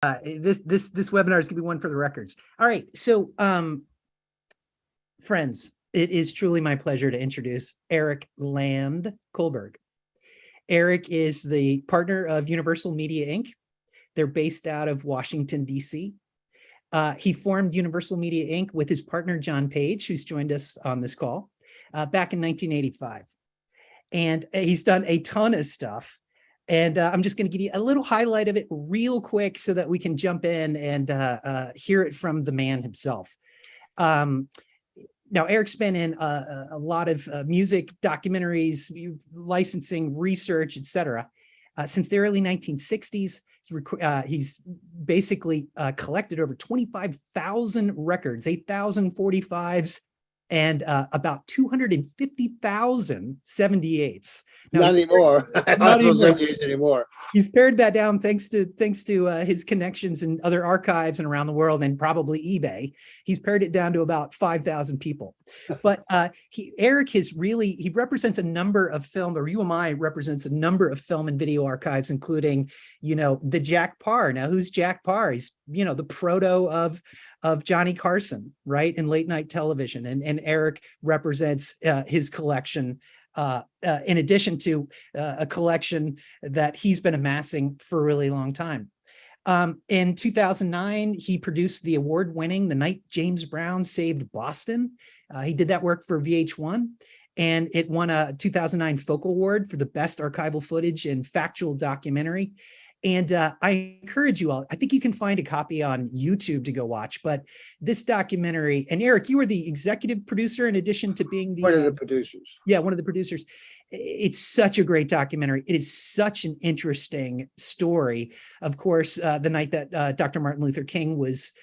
This webinar is going to be one for the records. All right, so friends, it is truly my pleasure to introduce Eric Land Kohlberg. Eric is the partner of Universal Media Inc. They're based out of Washington, D.C. He formed Universal Media Inc. with his partner, John Page, who's joined us on this call, back in 1985. And he's done a ton of stuff. And I'm just going to give you a little highlight of it real quick so that we can jump in and hear it from the man himself. Now, Eric's been in a lot of music, documentaries, licensing, research, etc. Since the early 1960s. He's basically collected over 25,000 records, 8,045s, and about 250,000 78s. Now, not anymore. Not anymore. He's pared that down thanks to his connections in other archives and around the world, and probably eBay. He's pared it down to about 5,000 people. But Eric he represents a number of film, or UMI represents a number of film and video archives, including, the Jack Parr. Now, who's Jack Parr? He's, the proto of Johnny Carson, right, in late night television. And Eric represents his collection, in addition to a collection that he's been amassing for a really long time. In 2009, he produced the award-winning The Night James Brown Saved Boston. He did that work for VH1, and it won a 2009 Focal Award for the best archival footage and factual documentary. And I encourage you all, I think you can find a copy on YouTube to go watch, but this documentary, and Eric, you were the executive producer in addition to being one of the producers. Yeah, one of the producers. It's such a great documentary. It is such an interesting story. Of course, the night that Dr. Martin Luther King was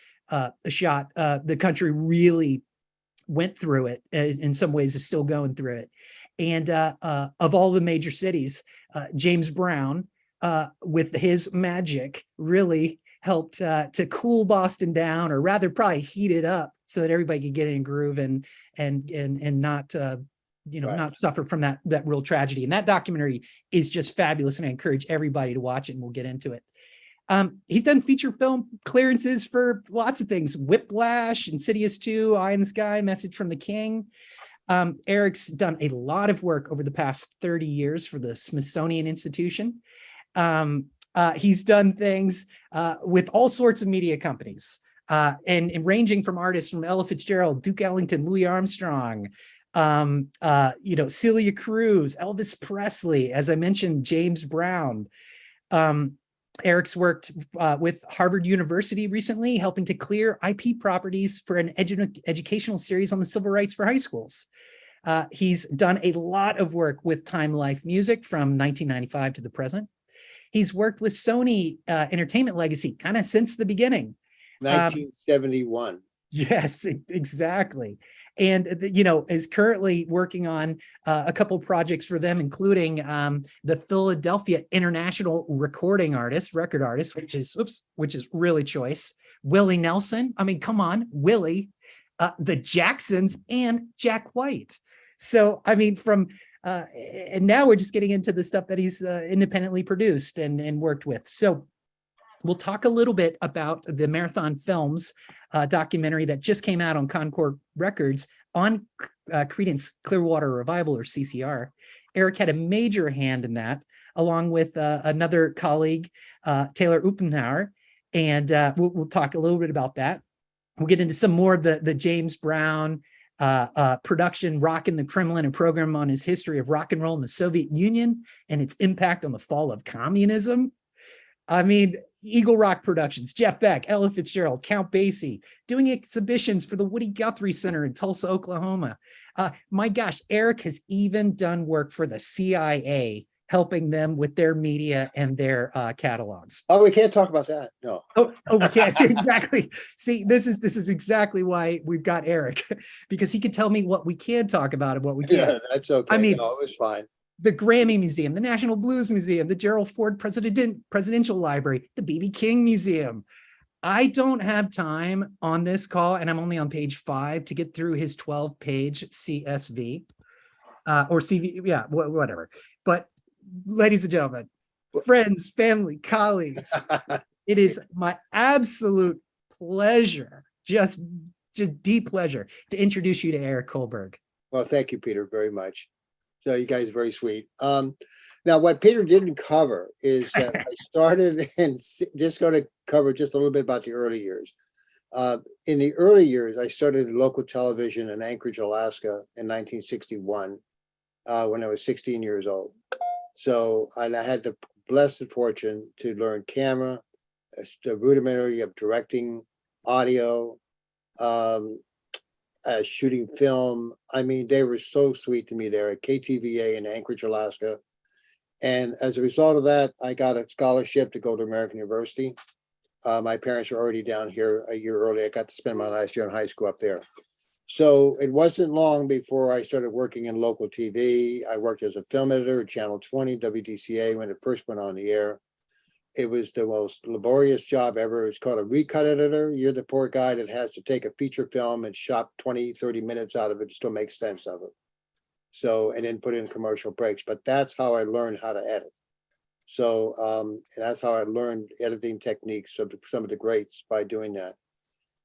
shot, the country really went through it. In some ways is still going through it. And of all the major cities, James Brown, with his magic, really helped to cool Boston down, or rather probably heat it up so that everybody could get in groove and not not suffer from that real tragedy. And that documentary is just fabulous, and I encourage everybody to watch it, and we'll get into it. He's done feature film clearances for lots of things: Whiplash, Insidious 2, Eye in the Sky, Message from the King. Eric's done a lot of work over the past 30 years for the Smithsonian Institution. He's done things with all sorts of media companies, and ranging from artists from Ella Fitzgerald, Duke Ellington, Louis Armstrong, Celia Cruz, Elvis Presley, as I mentioned, James Brown. Eric's worked with Harvard University recently, helping to clear IP properties for an educational series on the civil rights for high schools. He's done a lot of work with Time Life Music from 1995 to the present. He's worked with Sony Entertainment Legacy kind of since the beginning. 1971. Yes, exactly. And, is currently working on a couple projects for them, including the Philadelphia International Record Artist, which is really choice. Willie Nelson. I mean, come on, Willie, the Jacksons, and Jack White. So, I mean, and now we're just getting into the stuff that he's independently produced and worked with. So we'll talk a little bit about the Marathon Films documentary that just came out on Concord Records on Creedence Clearwater Revival, or CCR. Eric had a major hand in that, along with another colleague, Taylor Uppenhauer, and we'll talk a little bit about that. We'll get into some more of the James Brown production, Rock in the Kremlin, a program on his history of rock and roll in the Soviet Union and its impact on the fall of communism. I mean, Eagle Rock Productions, Jeff Beck, Ella Fitzgerald, Count Basie, doing exhibitions for the Woody Guthrie Center in Tulsa, Oklahoma. My gosh, Eric has even done work for the CIA, helping them with their media and their catalogs. Oh, we can't talk about that. No. Oh, we can't. Exactly. See, this is exactly why we've got Eric, because he could tell me what we can talk about and what we can't. Yeah, that's okay. I mean, no, it was fine. The Grammy Museum, the National Blues Museum, the Gerald Ford Presidential Library, the B.B. King Museum. I don't have time on this call, and I'm only on page 5, to get through his 12-page CSV or CV, yeah, whatever. But ladies and gentlemen, friends, family, colleagues, It is my absolute pleasure, just deep pleasure to introduce you to Eric Kohlberg. Well, thank you, Peter, very much. So you guys are very sweet. Now, what Peter didn't cover is that I started and just going to cover just a little bit about the early years. In the early years, I started in local television in Anchorage, Alaska in 1961 when I was 16 years old. So I had the blessed fortune to learn camera, the rudimentary of directing, audio, shooting film. I mean, they were so sweet to me there at KTVA in Anchorage, Alaska. And as a result of that, I got a scholarship to go to American University. My parents were already down here a year early. I got to spend my last year in high school up there. So it wasn't long before I started working in local TV. I worked as a film editor at Channel 20, WDCA, when it first went on the air. It was the most laborious job ever. It's called a recut editor. You're the poor guy that has to take a feature film and chop 20, 30 minutes out of it to still make sense of it. So, and then put in commercial breaks. But that's how I learned how to edit. So that's how I learned editing techniques of some of the greats by doing that.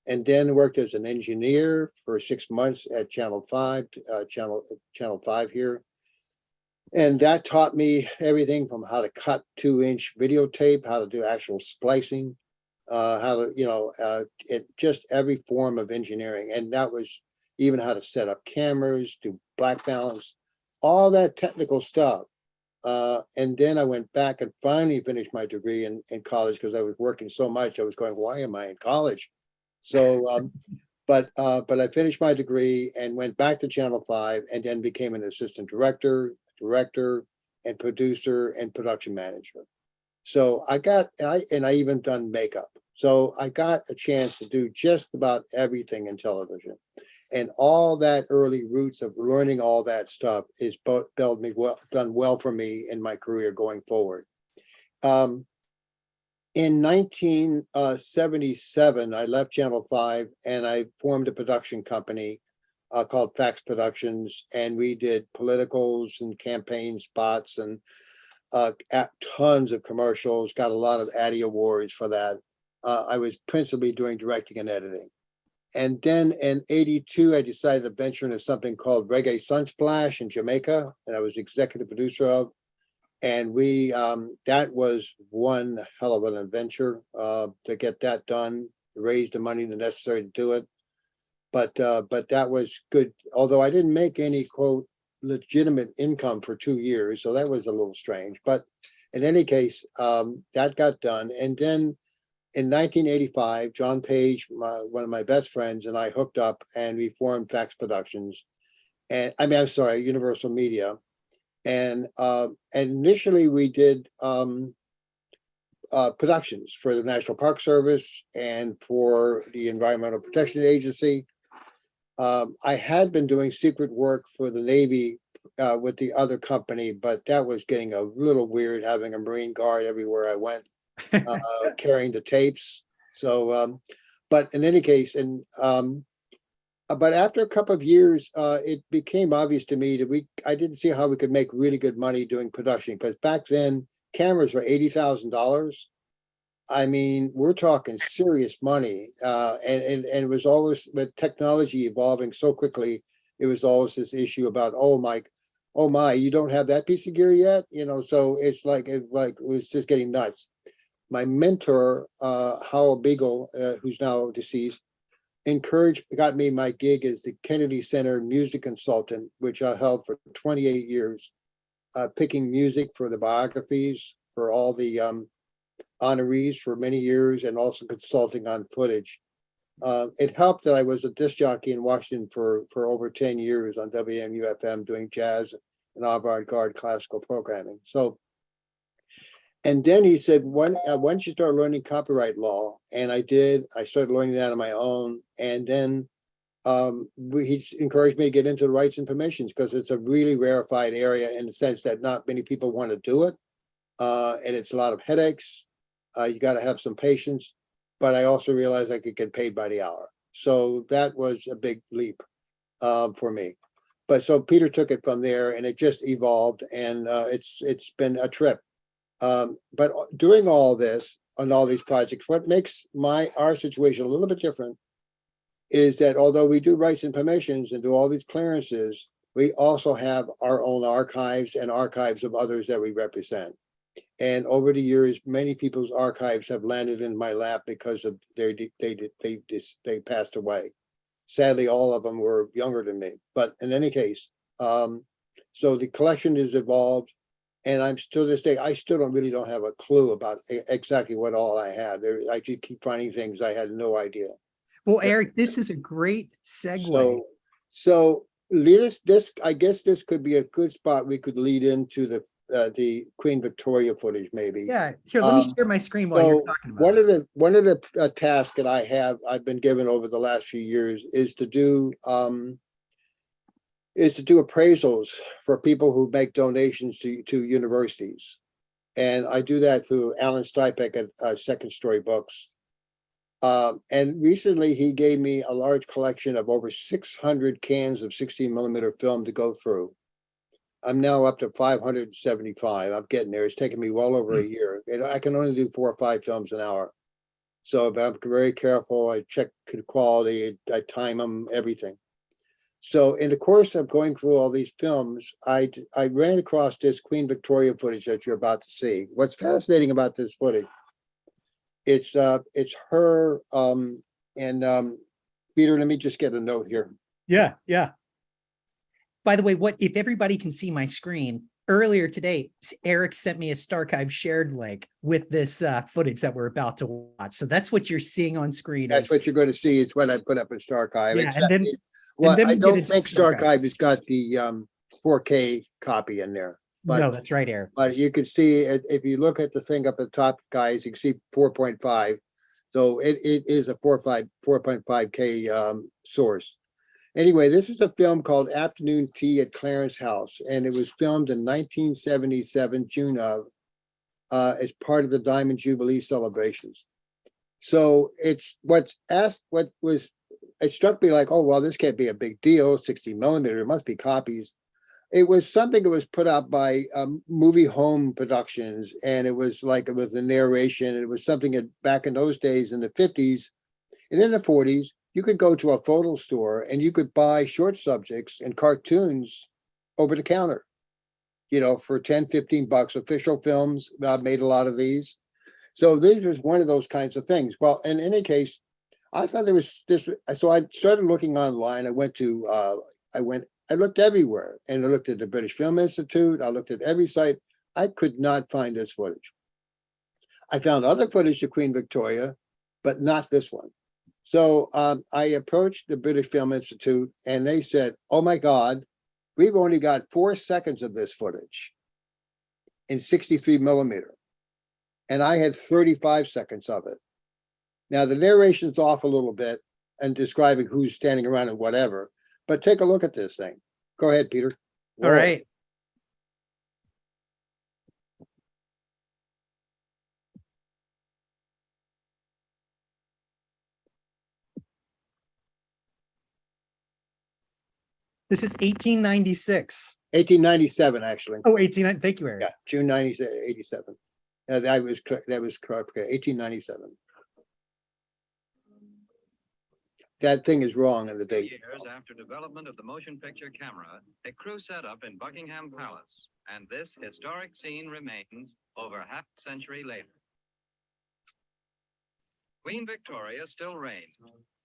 And then worked as an engineer for 6 months at Channel 5, Channel 5 here. And that taught me everything from how to cut 2-inch videotape, how to do actual splicing, how to, just every form of engineering. And that was even how to set up cameras, do black balance, all that technical stuff. And then I went back and finally finished my degree in college because I was working so much. I was going, why am I in college? So, but I finished my degree and went back to Channel 5 and then became an assistant director, and producer and production manager. So I even done makeup. So I got a chance to do just about everything in television. And all that early roots of learning all that stuff is done well for me in my career going forward. In 1977, I left Channel 5 and I formed a production company called Fax Productions, and we did politicals and campaign spots and tons of commercials, got a lot of Addy Awards for that. I was principally doing directing and editing. And then in 82, I decided to venture into something called Reggae Sunsplash in Jamaica, and I was executive producer of. And that was one hell of an adventure to get that done, raise the money necessary to do it. But that was good, although I didn't make any, quote, legitimate income for 2 years. So that was a little strange. But in any case, that got done. And then in 1985, John Page, one of my best friends, and I hooked up and we formed Fax Productions. And Universal Media. And initially we did productions for the National Park Service and for the Environmental Protection Agency. I had been doing secret work for the Navy with the other company, but that was getting a little weird, having a Marine Guard everywhere I went, carrying the tapes. So, but in any case, but after a couple of years, it became obvious to me that I didn't see how we could make really good money doing production, because back then cameras were $80,000. I mean, we're talking serious money, and it was always, with technology evolving so quickly, it was always this issue about, oh my, you don't have that piece of gear yet, So it's like it was just getting nuts. My mentor, Howard Beagle, who's now deceased, got me my gig as the Kennedy Center music consultant, which I held for 28 years, picking music for the biographies for all the honorees for many years, and also consulting on footage. It helped that I was a disc jockey in Washington for over 10 years on WMUFM doing jazz and avant-garde classical programming. So, and then he said, when you start learning copyright law? And I did. I started learning that on my own. And then he encouraged me to get into the rights and permissions, because it's a really rarefied area in the sense that not many people want to do it. And it's a lot of headaches. You got to have some patience. But I also realized I could get paid by the hour. So that was a big leap for me. But so Peter took it from there, and it just evolved, and it's been a trip. But during all this, on all these projects. What makes our situation a little bit different is that although we do rights and permissions and do all these clearances, we also have our own archives and archives of others that we represent. And over the years, many people's archives have landed in my lap because of they passed away. Sadly, all of them were younger than me. But in any case, so the collection has evolved, and I'm still this day, I still don't have a clue about exactly what all I have. I just keep finding things I had no idea. Well, Eric, this is a great segue. So this, I guess this could be a good spot. We could lead into the Queen Victoria footage, maybe. Yeah, here, let me share my screen while you're talking about one of the tasks that I've been given over the last few years is to do appraisals for people who make donations to universities, and I do that through Alan Stipek at Second Story Books. And recently he gave me a large collection of over 600 cans of 16mm film to go through. I'm now up to 575. I'm getting there. It's taken me well over a year. And I can only do 4 or 5 films an hour. So I'm very careful. I check the quality. I time them, everything. So in the course of going through all these films, I ran across this Queen Victoria footage that you're about to see. What's fascinating about this footage, it's her, Peter, let me just get a note here. Yeah, yeah. By the way, if everybody can see my screen, earlier today, Eric sent me a Starchive shared link with this footage that we're about to watch. So that's what you're seeing on screen. That's what you're going to see. Is what I put up in Starchive. Yeah, Except and then, well, then I don't think Starchive has got the 4K copy in there. But, no, that's right, Eric. But you can see, if you look at the thing up at the top, guys, you can see 4.5. So it is a 4.5K source. Anyway, this is a film called Afternoon Tea at Clarence House, and it was filmed in 1977, June of, as part of the Diamond Jubilee celebrations. So it struck me like, oh, well, this can't be a big deal, 60mm, there must be copies. It was something that was put out by Movie Home Productions, and it was a narration. It was something that back in those days in the 50s and in the 40s, you could go to a photo store and you could buy short subjects and cartoons over the counter, for 10, 15 bucks. Official Films made a lot of these. So this was one of those kinds of things. Well, in any case, I thought there was this. So I started looking online. I looked everywhere, and I looked at the British Film Institute. I looked at every site. I could not find this footage. I found other footage of Queen Victoria, but not this one. So I approached the British Film Institute, and they said, oh my God, we've only got 4 seconds of this footage in 63mm. And I had 35 seconds of it. Now the narration's off a little bit and describing who's standing around and whatever, but take a look at this thing. Go ahead, Peter. All right. This is 1896. 1897, actually. Oh, 18. Thank you, Eric. Yeah, June 87. That was correct. 1897. That thing is wrong in the date. Years after development of the motion picture camera, a crew set up in Buckingham Palace, and this historic scene remains over half a century later. Queen Victoria still reigns,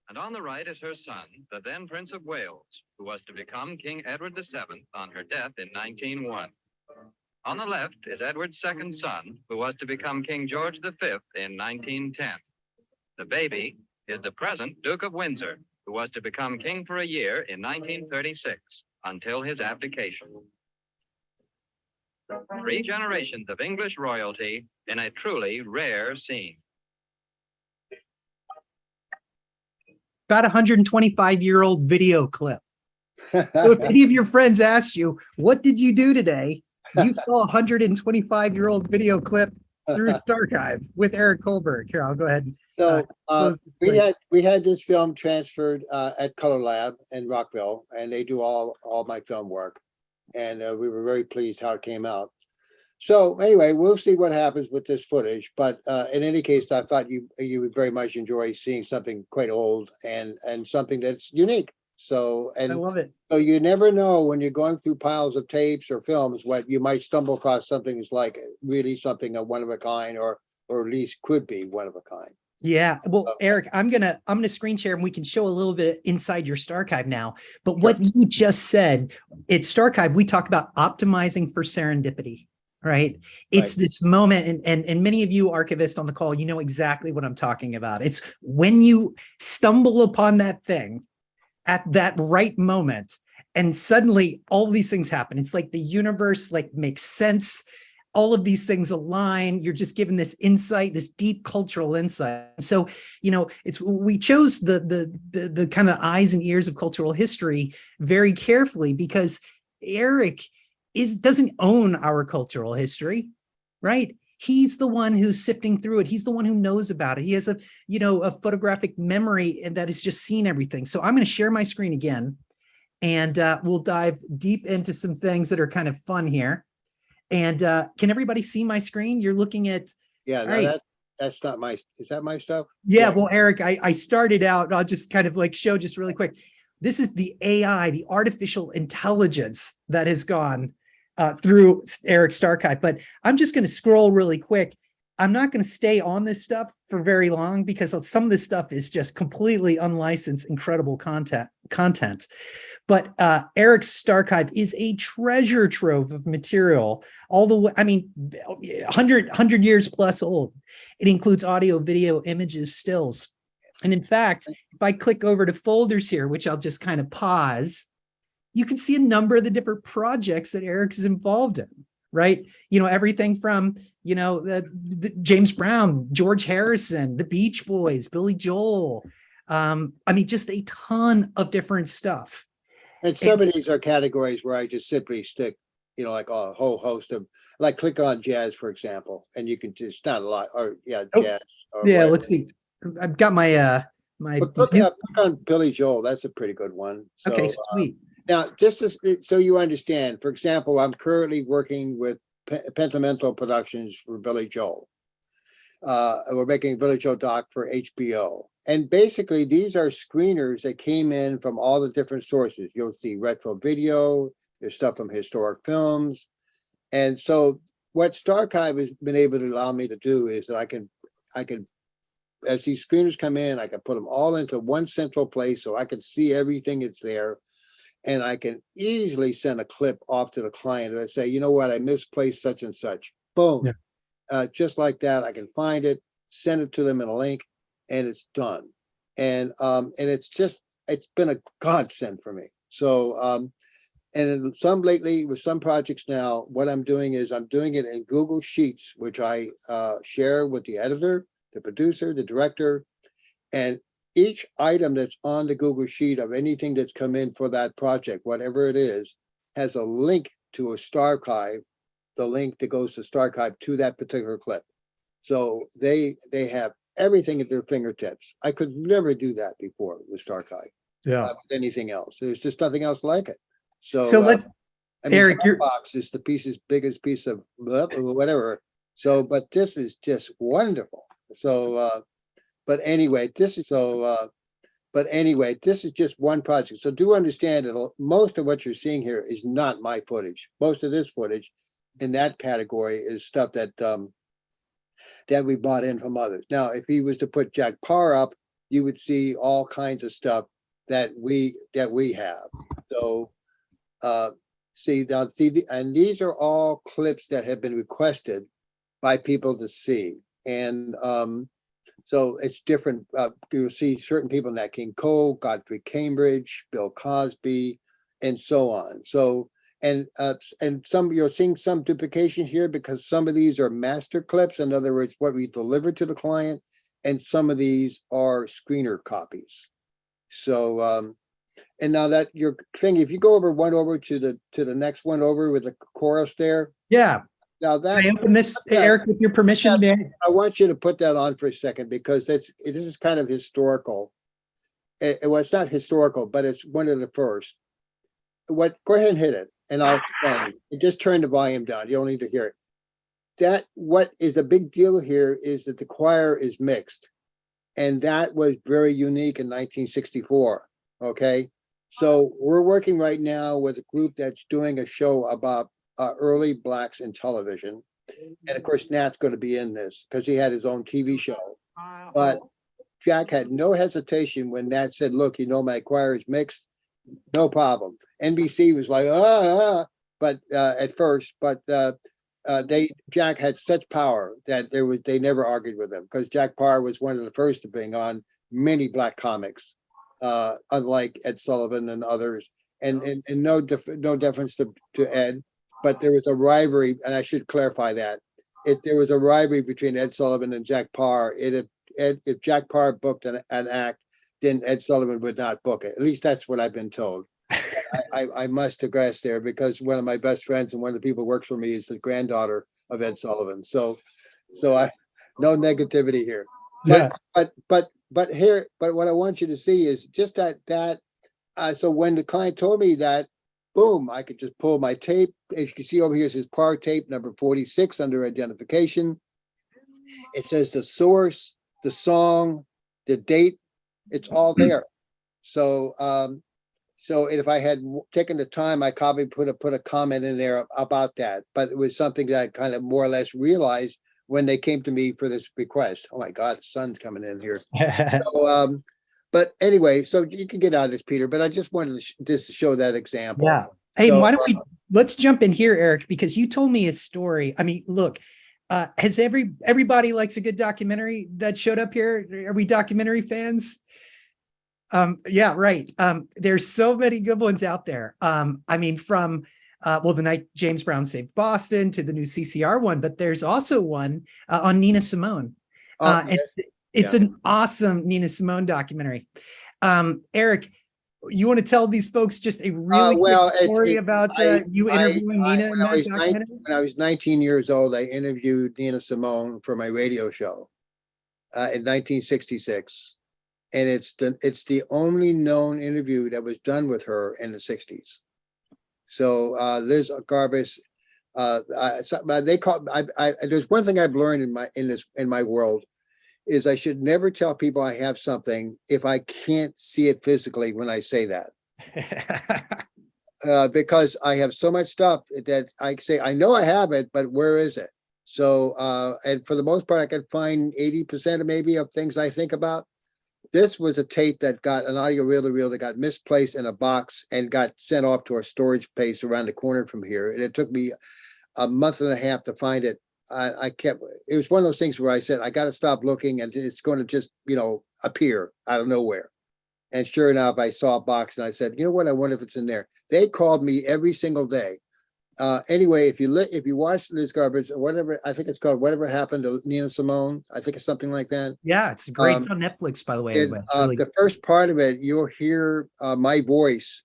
and on the right is her son, the then Prince of Wales, who was to become King Edward VII on her death in 1901. On the left is Edward's second son, who was to become King George V in 1910. The baby is the present Duke of Windsor, who was to become king for a year in 1936, until his abdication. 3 generations of English royalty in a truly rare scene. About 125-year-old video clip. So if any of your friends ask you, what did you do today? You saw a 125-year-old video clip through Starchive with Eric Kohlberg. Here, I'll go ahead. So we had this film transferred at Color Lab in Rockville, and they do all my film work, and we were very pleased how it came out. So anyway, we'll see what happens with this footage. But in any case, I thought you would very much enjoy seeing something quite old and something that's unique. So I love it. so you never know when you're going through piles of tapes or films what you might stumble across something that's like really something of one of a kind, or at least could be one of a kind. Yeah. Well, Eric, I'm gonna screen share and we can show a little bit inside your Starchive now. But Sure. what you just said, it's Starchive, we talk about optimizing for serendipity, right? It's Right. this moment, and many of you archivists on the call, you know exactly what I'm talking about. It's when you stumble upon that thing at that right moment, and suddenly all these things happen. It's like the universe like makes sense. All of these things align. You're just given this insight, this deep cultural insight. So, it's we chose the kind of eyes and ears of cultural history very carefully because Eric doesn't own our cultural history, right? He's the one who's sifting through it. He's the one who knows about it. He has a photographic memory and that has just seen everything. So I'm going to share my screen again, and we'll dive deep into some things that are kind of fun here. And can everybody see my screen? You're looking at, Yeah, all no, right. that's not my, is that my stuff? Yeah, well, Eric, I started out, I'll just kind of like show just really quick. This is the AI, the artificial intelligence that has gone through Eric's Starchive, but I'm just going to scroll really quick. I'm not going to stay on this stuff for very long because some of this stuff is just completely unlicensed, incredible content. But Eric's Starchive is a treasure trove of material, all the way, I mean, 100 years plus old. It includes audio, video, images, stills. And in fact, if I click over to folders here, which I'll just kind of pause, you can see a number of the different projects that Eric's is involved in, right? Everything from, the James Brown, George Harrison, the Beach Boys, Billy Joel. Just a ton of different stuff. And some of these are categories where I just simply stick, like a whole host of, like click on jazz, for example, and you can just, not a lot, or jazz. Or Yeah, whatever. let's see. I've got my But click on Billy Joel. That's a pretty good one. So, okay, sweet. Now, just so you understand, for example, I'm currently working with Pentamental Productions for Billy Joel. We're making a Billy Joel doc for HBO. And basically, these are screeners that came in from all the different sources. You'll see retro video, there's stuff from historic films. And so what Starchive has been able to allow me to do is that I can, as these screeners come in, I can put them all into one central place so I can see everything that's there. And I can easily send a clip off to the client and I say, you know what, I misplaced such and such. Boom. Yeah. Just like that, I can find it, send it to them in a link, and it's done. And it's been a godsend for me. So and in some lately with some projects now, what I'm doing is I'm doing it in Google Sheets, which I share with the editor, the producer, the director, and each item that's on the Google Sheet of anything that's come in for that project, whatever it is, has a link to a Starchive, the link that goes to Starchive to that particular clip. So they have everything at their fingertips. I could never do that before with Starchive. Yeah. With anything else. There's just nothing else like it. So Eric, Dropbox is the biggest piece of whatever. So, but this is just wonderful. So, but anyway, this is just one project. So do understand that most of what you're seeing here is not my footage. Most of this footage in that category is stuff that that we bought in from others. Now, if he was to put Jack Parr up, you would see all kinds of stuff that we have. So and these are all clips that have been requested by people to see. And so it's different. You'll see certain people in that: King Cole, Godfrey Cambridge, Bill Cosby, and so on. So and some you're seeing some duplication here because some of these are master clips. In other words, what we deliver to the client, and some of these are screener copies. So and now that your thing, if you go over to the next one over with the chorus there. Yeah. Now that can I open this, Eric, with your permission? I want you to put that on for a second because this is kind of historical. Well, it's not historical, but it's one of the first. Go ahead and hit it, and I'll explain. Just turn the volume down. You don't need to hear it. that what is a big deal here is that the choir is mixed. And that was very unique in 1964. Okay. So we're working right now with a group that's doing a show about early blacks in television. And of course, Nat's going to be in this because he had his own TV show. But Jack had no hesitation when Nat said, look, my choir is mixed. No problem. NBC was like, but at first, but Jack had such power that they never argued with him because Jack Parr was one of the first to bring on many black comics, unlike Ed Sullivan and others, and no deference to Ed, but there was a rivalry, and I should clarify that there was a rivalry between Ed Sullivan and Jack Parr. If Jack Parr booked an act, then Ed Sullivan would not book it. At least that's what I've been told. I must digress there because one of my best friends and one of the people who works for me is the granddaughter of Ed Sullivan. So I no negativity here. Yeah. But what I want you to see is just that. So when the client told me that, boom, I could just pull my tape. As you can see over here, it says Parr tape number 46 under identification. It says the source, the song, the date. It's all there. So if I had taken the time, I probably put a comment in there about that. But it was something that I kind of more or less realized when they came to me for this request. Oh my God, the sun's coming in here. So, but anyway, so you can get out of this, Peter. But I just wanted to show that example. Yeah. Hey, so, why don't let's jump in here, Eric, because you told me a story. I mean, look, has everybody likes a good documentary that showed up here? Are we documentary fans? Yeah, right. There's so many good ones out there. I mean, from the night James Brown saved Boston to the new CCR one, but there's also one on Nina Simone. And it's an awesome Nina Simone documentary. Eric, you want to tell these folks just a really quick story about you interviewing Nina in that documentary? When I was 19 years old, I interviewed Nina Simone for my radio show in 1966. And it's the only known interview that was done with her in the 60s. So Liz Garbus, there's one thing I've learned in my world is I should never tell people I have something if I can't see it physically when I say that. Because I have so much stuff that I say, I know I have it, but where is it? So, and for the most part, I can find 80% of things I think about. This was a tape that got an audio reel that got misplaced in a box and got sent off to our storage place around the corner from here. And it took me a month and a half to find it. It was one of those things where I said, I got to stop looking and it's going to just, appear out of nowhere. And sure enough, I saw a box and I said, you know what? I wonder if it's in there. They called me every single day. Anyway, if you watch Liz Garbage or whatever, I think it's called Whatever Happened to Nina Simone. I think it's something like that. Yeah, it's great. It's on Netflix, by the way. The first part of it, you'll hear my voice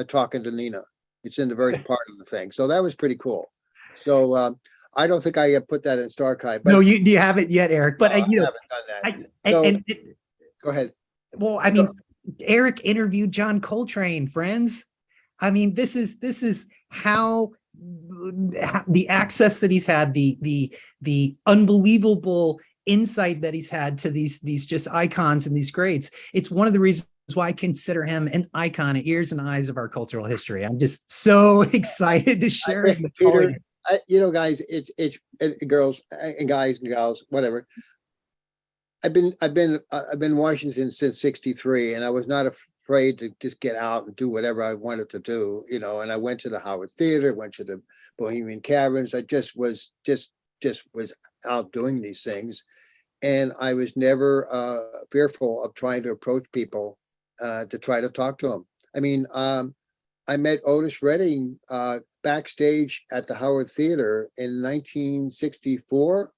talking to Nina. It's in the very part of the thing. So that was pretty cool. So I don't think I put that in Starchive. No, you haven't yet, Eric. But I haven't done that. Go ahead. Well, I mean, Eric interviewed John Coltrane, friends. I mean, this is how the access that he's had, the unbelievable insight that he's had to these just icons and these greats. It's one of the reasons why I consider him an icon, ears and eyes of our cultural history. I'm just so excited to share it. Peter, guys, it's girls and guys and gals, whatever. I've been in Washington since '63, and I was not afraid to just get out and do whatever I wanted to do, and I went to the Howard Theater, went to the Bohemian Caverns. I just was out doing these things. And I was never fearful of trying to approach people to try to talk to them. I mean, I met Otis Redding backstage at the Howard Theater in 1964.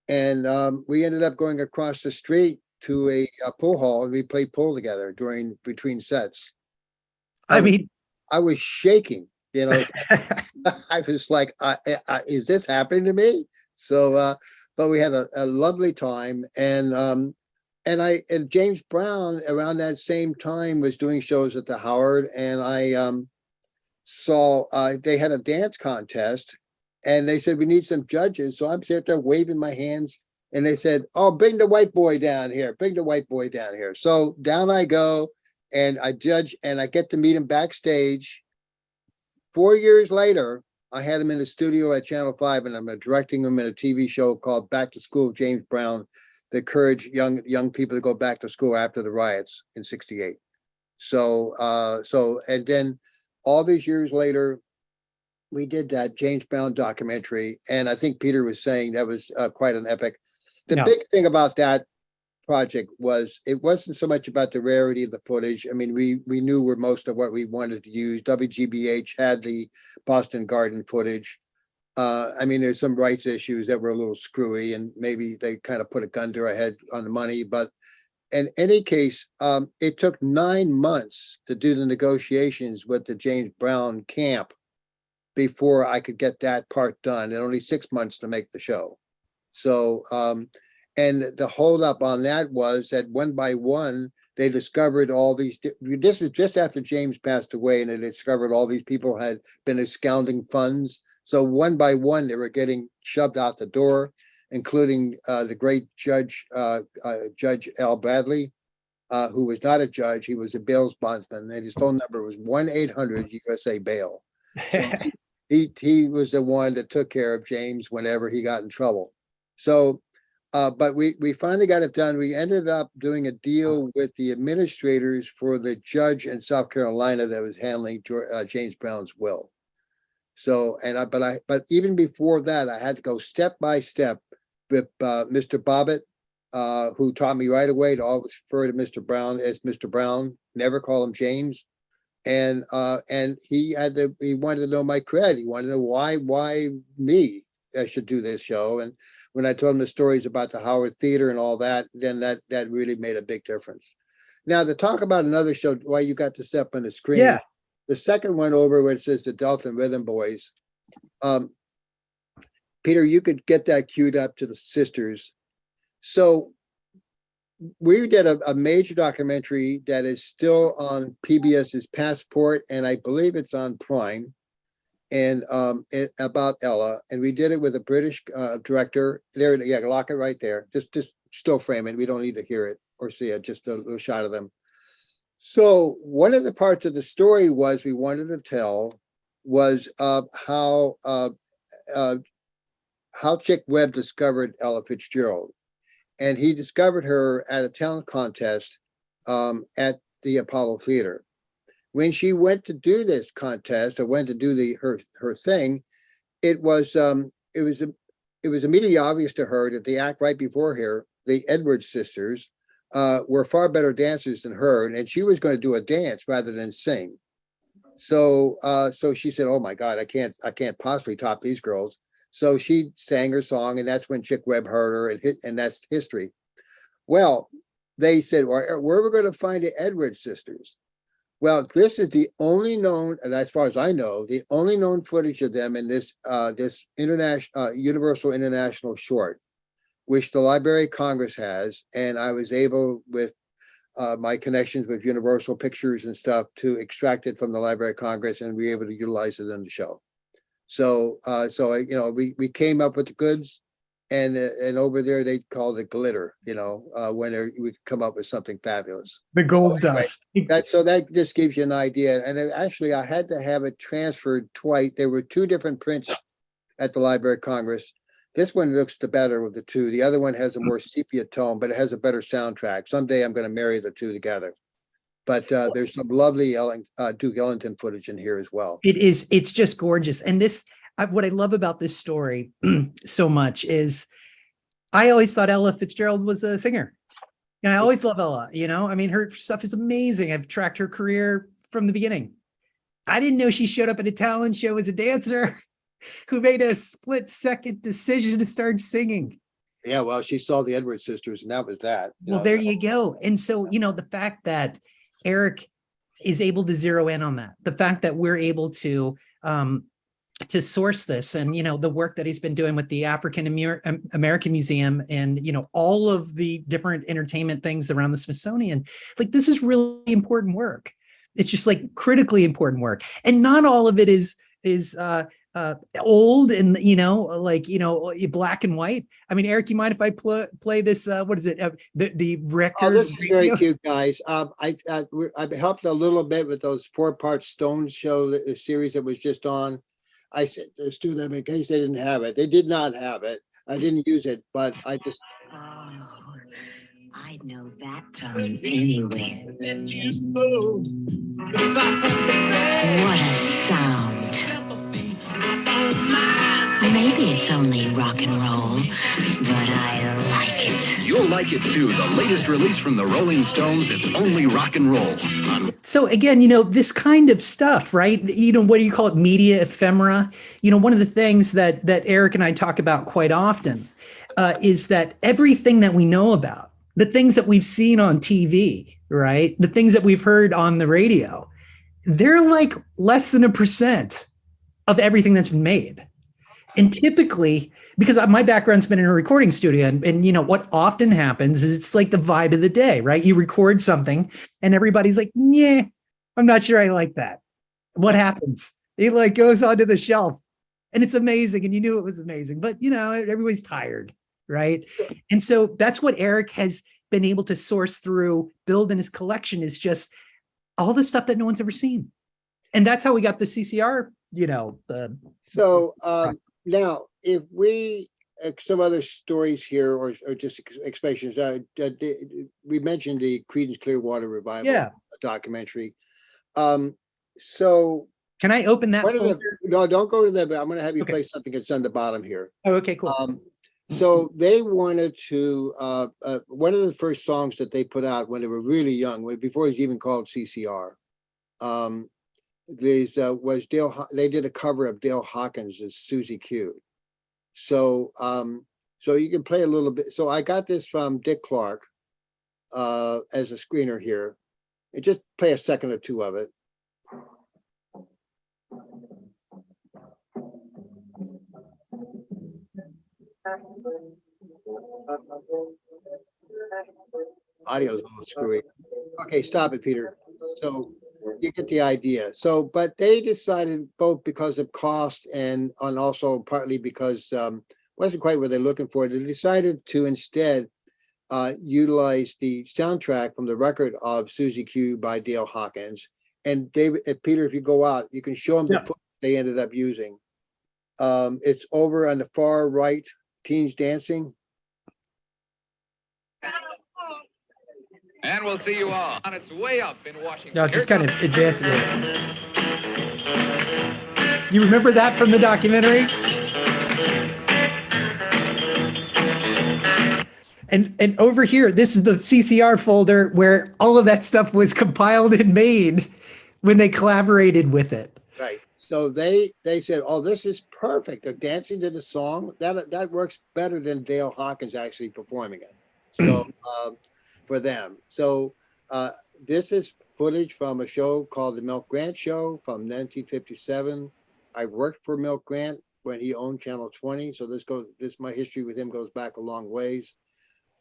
And we ended up going across the street to a pool hall, and we played pool together between sets. I was shaking, I was like, is this happening to me? So, but we had a lovely time. And James Brown around that same time was doing shows at the Howard, and I saw they had a dance contest, and they said, we need some judges. So I'm sitting there waving my hands, and they said, oh, bring the white boy down here. Bring the white boy down here. So down I go, and I judge, and I get to meet him backstage. 4 years later, I had him in the studio at Channel 5, and I'm directing him in a TV show called Back to School with James Brown, that encouraged young people to go back to school after the riots in '68. So, and then all these years later, we did that James Brown documentary, and I think Peter was saying that was quite an epic. The Yeah. big thing about that project was it wasn't so much about the rarity of the footage. I mean, we knew where most of what we wanted to use. WGBH had the Boston Garden footage. I mean, there's some rights issues that were a little screwy, and maybe they kind of put a gun to our head on the money. But in any case, it took 9 months to do the negotiations with the James Brown camp before I could get that part done, and only 6 months to make the show. So, and the holdup on that was that one by one, they discovered all these. This is just after James passed away, and they discovered all these people had been absconding funds. So one by one, they were getting shoved out the door, including the great Judge Al Bradley, who was not a judge. He was a bail bondsman, and his phone number was 1-800-USA Bail. So he was the one that took care of James whenever he got in trouble. So, but we finally got it done. We ended up doing a deal with the administrators for the judge in South Carolina that was handling James Brown's will. So, but even before that, I had to go step by step with Mr. Bobbitt, who taught me right away to always refer to Mr. Brown as Mr. Brown, never call him James. And he wanted to know my cred. He wanted to know why me I should do this show. And when I told him the stories about the Howard Theater and all that, then that really made a big difference. Now, to talk about another show, why you got to step on the screen. Yeah. The second one over where it says the Delta Rhythm Boys. Peter, you could get that queued up to the sisters. So we did a major documentary that is still on PBS's Passport, and I believe it's on Prime, and about Ella. And we did it with a British director. There, yeah, lock it right there. Just still frame it. We don't need to hear it or see it. Just a little shot of them. So one of the parts of the story we wanted to tell was how Chick Webb discovered Ella Fitzgerald. And he discovered her at a talent contest at the Apollo Theater. When she went to do this contest, or went to do her thing, it was immediately obvious to her that the act right before her, the Edwards sisters, were far better dancers than her, and she was going to do a dance rather than sing. So she said, "Oh my God, I can't possibly top these girls." So she sang her song, and that's when Chick Webb heard her, and that's history. Well, they said, "Well, where are we going to find the Edwards sisters?" Well, this is the only known, and as far as I know, the only known footage of them in this international Universal International short, which the Library of Congress has, and I was able, with my connections with Universal Pictures and stuff, to extract it from the Library of Congress and be able to utilize it in the show. So, we came up with the goods, and over there they called it glitter. When we come up with something fabulous. The gold Anyway, dust. that just gives you an idea. And actually, I had to have it transferred twice. There were 2 different prints at the Library of Congress. This one looks the better of the 2. The other one has a more sepia tone, but it has a better soundtrack. Someday I'm going to marry the 2 together. But there's some lovely Duke Ellington footage in here as well. It's just gorgeous. And what I love about this story so much is I always thought Ella Fitzgerald was a singer. And I always love Ella, I mean, her stuff is amazing. I've tracked her career from the beginning. I didn't know she showed up at a talent show as a dancer who made a split-second decision to start singing. Yeah, well, she saw the Edwards sisters, and that was that. There you go. And so, the fact that Eric is able to zero in on that, the fact that we're able to source this, and the work that he's been doing with the African American Museum, and all of the different entertainment things around the Smithsonian, this is really important work. It's just critically important work, and not all of it is old and, like, black and white. I mean, Eric, you mind if I play this? What is it? The record. Oh, this is very radio? cute, guys. I've helped a little bit with those 4-part Stones show, the series that was just on. I said, let's do them in case they didn't have it. They did not have it. I didn't use it, but I just. Oh, I'd know that tone anywhere. What a sound. Maybe it's only rock and roll, but I like it. You'll like it too. The latest release from the Rolling Stones, It's Only Rock and Roll. So again, this kind of stuff, right? What do you call it? Media ephemera. One of the things that Eric and I talk about quite often is that everything that we know about, the things that we've seen on TV, right? The things that we've heard on the radio, they're like less than 1% of everything that's been made. And typically, because my background's been in a recording studio, and what often happens is it's like the vibe of the day, right? You record something and everybody's like, yeah, I'm not sure I like that. What happens? It like goes onto the shelf and it's amazing. And you knew it was amazing, but everybody's tired, right? And so that's what Eric has been able to source through, build in his collection, is just all the stuff that no one's ever seen. And that's how we got the CCR, Now, if we some other stories here, or just expressions, we mentioned the Creedence Clearwater Revival documentary. So can I open that? No, don't go to that. But I'm going to have you play something that's on the bottom here. Oh, okay, cool. So they wanted to. One of the first songs that they put out when they were really young, before it was even called CCR. Was Dale. They did a cover of Dale Hawkins' Susie Q. So you can play a little bit. So I got this from Dick Clark as a screener here, and just play a second or two of it. Audio's a little screwy. Okay, stop it, Peter. So you get the idea. So, but they decided, both because of cost and also partly because wasn't quite what they're looking for. They decided to instead utilize the soundtrack from the record of Susie Q by Dale Hawkins. And David, Peter, if you go out, you can show them the footage they ended up using. It's over on the far right, Teens Dancing. And we'll see you all on its way up in Washington. No, just kind of advancing it. You remember that from the documentary? And over here, this is the CCR folder where all of that stuff was compiled and made when they collaborated with it. Right. So they said, "Oh, this is perfect. They're dancing to the song. That works better than Dale Hawkins actually performing it." So for them. So this is footage from a show called The Milk Grant Show from 1957. I worked for Milk Grant when he owned Channel 20. So my history with him goes back a long ways.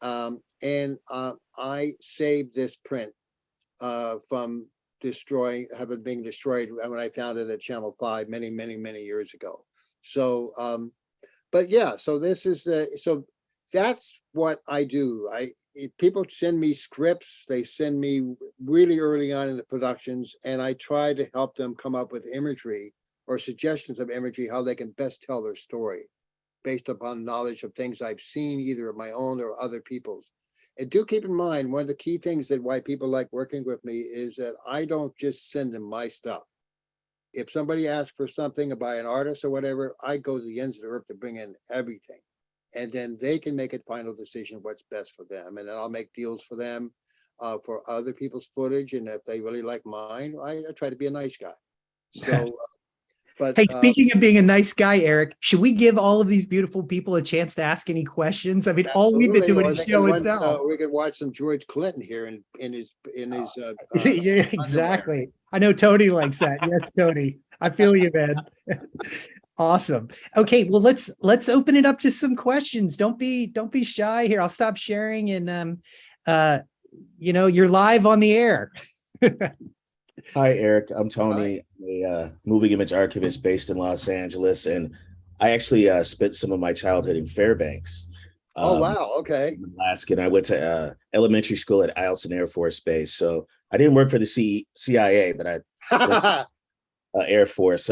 And I saved this print from being destroyed when I found it at Channel 5 many, many, many years ago. So, but yeah, so this is, so that's what I do. People send me scripts, they send me really early on in the productions, and I try to help them come up with imagery or suggestions of imagery, how they can best tell their story based upon knowledge of things I've seen, either of my own or other people's. And do keep in mind, one of the key things that why people like working with me is that I don't just send them my stuff. If somebody asks for something by an artist or whatever, I go to the ends of the earth to bring in everything. And then they can make a final decision what's best for them. And then I'll make deals for them for other people's footage. And if they really like mine, I try to be a nice guy. So, but hey, speaking of being a nice guy, Eric, should we give all of these beautiful people a chance to ask any questions? I mean, all we've been doing is show and tell. We could watch some George Clinton here in his yeah, exactly. Underwear. I know Tony likes that. Yes, Tony. I feel you, man. Awesome. Okay, well, let's open it up to some questions. Don't be shy here. I'll stop sharing, and you're live on the air. Hi, Eric. I'm Hi. Tony, a moving image archivist based in Los Angeles, and I actually spent some of my childhood in Fairbanks, Oh, um, wow. Okay. in Alaska, and I went to elementary school at Eielson Air Force Base. So I didn't work for the CIA, but I worked for Air Force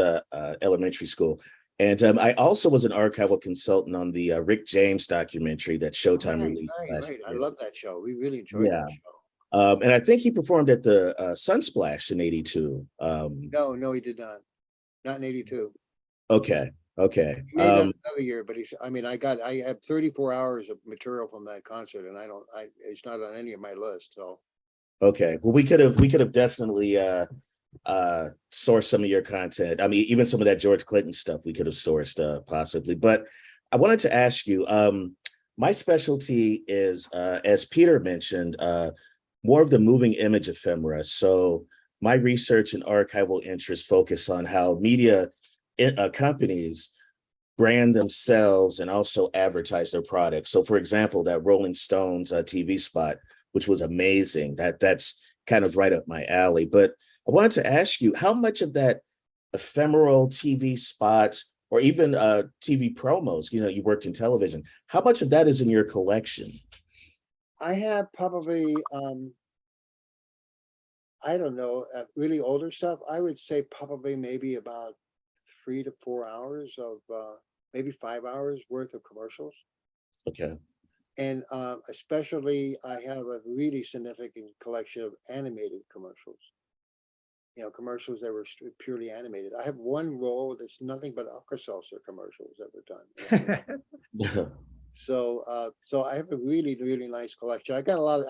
elementary school. And I also was an archival consultant on the Rick James documentary that Showtime Right, released right, last right. I year. love that show. We really enjoyed that Yeah. show. And I think he performed at the Sunsplash in '82. No, no, he did not. Not in 82. Okay. Okay. He made that another year, but I mean, I have 34 hours of material from that concert and it's not on any of my list. So, Okay. Well, we could have definitely sourced some of your content. I mean, even some of that George Clinton stuff we could have sourced possibly. But I wanted to ask you, my specialty is as Peter mentioned, more of the moving image ephemera. So my research and archival interests focus on how media companies brand themselves and also advertise their products. So, for example, that Rolling Stones TV spot, which was amazing, that's kind of right up my alley. But I wanted to ask you, how much of that ephemeral TV spots or even TV promos, you worked in television, how much of that is in your collection? I have probably, I don't know, really older stuff. I would say probably maybe about 3 to 4 hours of, maybe 5 hours worth of commercials. Okay. And especially, I have a really significant collection of animated commercials. Commercials that were purely animated. I have one roll that's nothing but Alka-Seltzer commercials that were done. So I have a really, really nice collection. I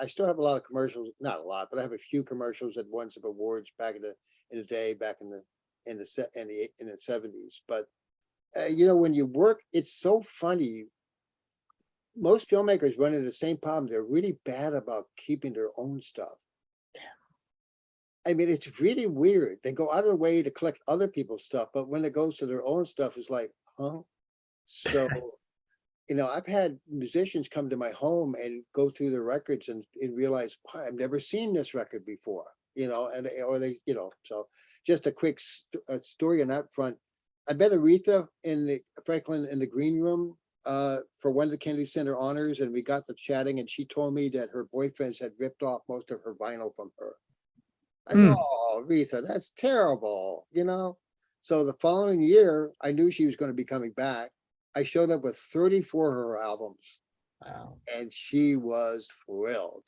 still have a lot of commercials, not a lot, but I have a few commercials that won some awards back in the day, back in the 70s. But when you work, it's so funny. Most filmmakers run into the same problem. They're really bad about keeping their own stuff. I mean, it's really weird. They go out of their way to collect other people's stuff, but when it goes to their own stuff, it's like, huh? So, I've had musicians come to my home and go through the records and realize, wow, I've never seen this record before, so just a quick story on that front. I met Aretha in the Franklin in the green room for one of the Kennedy Center honors, and we got to chatting, and she told me that her boyfriends had ripped off most of her vinyl from her. I said, oh, Aretha, that's terrible. So the following year, I knew she was going to be coming back. I showed up with 34 of her albums. Wow. And she was thrilled.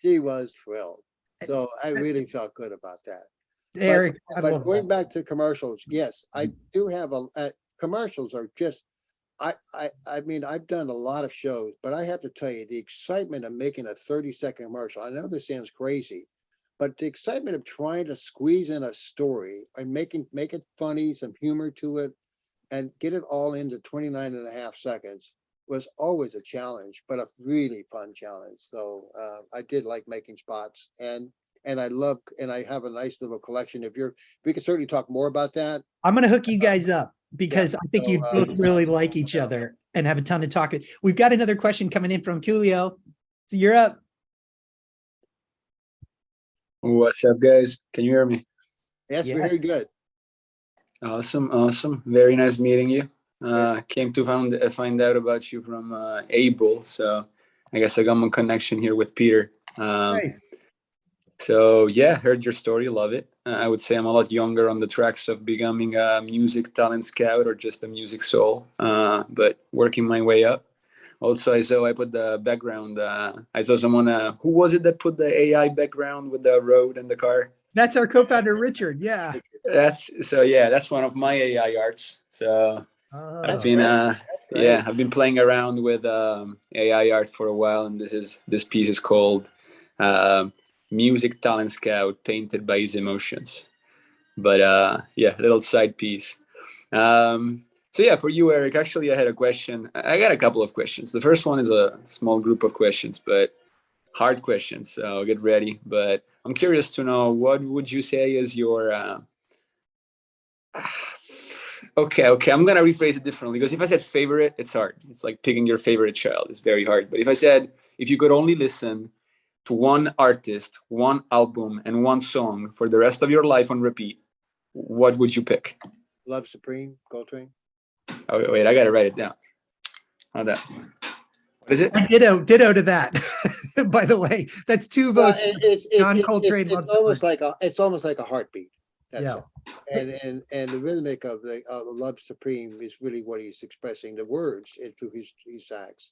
She was thrilled. So I really felt good about that. Eric, But going back to commercials, yes, I do have commercials are just, I mean, I've done a lot of shows, but I have to tell you, the excitement of making a 30-second commercial, I know this sounds crazy, but the excitement of trying to squeeze in a story and make it funny, some humor to it, and get it all into 29 and a half seconds was always a challenge, but a really fun challenge. So I did like making spots, and I have a nice little collection. We can certainly talk more about that. I'm going to hook you guys up because Yeah, I think so, you both really like each other and have a ton to talk. We've got another question coming in from Coolio. So you're up. What's up, guys? Can you hear me? Yes, we're very good. Awesome. Very nice meeting you. Came to find out about you from April, so I guess I got my connection here with Peter. Nice. So yeah, heard your story, love it. I would say I'm a lot younger on the tracks of becoming a music talent scout or just a music soul, but working my way up. Also, I put the background. I saw someone. Who was it that put the AI background with the road and the car? That's our co-founder, Richard. Yeah. That's one of my AI arts. So I've been I've been playing around with AI art for a while, and this piece is called Music Talent Scout Painted by His Emotions. But little side piece. So yeah, for you, Eric, actually I had a question. I got a couple of questions. The first one is a small group of questions, but hard questions, so get ready. But I'm curious to know, what would you say is your okay, I'm gonna rephrase it differently, because if I said favorite, it's hard. It's like picking your favorite child. It's very hard. But if I said, if you could only listen to one artist, one album, and one song for the rest of your life on repeat, what would you pick? Love Supreme, Coltrane. Oh, wait, I gotta write it down. Hold on. What is it? Ditto to that. By the way, that's two Well, votes. John Coltrane it's loves almost like a heartbeat. That's Yeah. all. And the rhythmic of the Love Supreme is really what he's expressing, the words into his acts.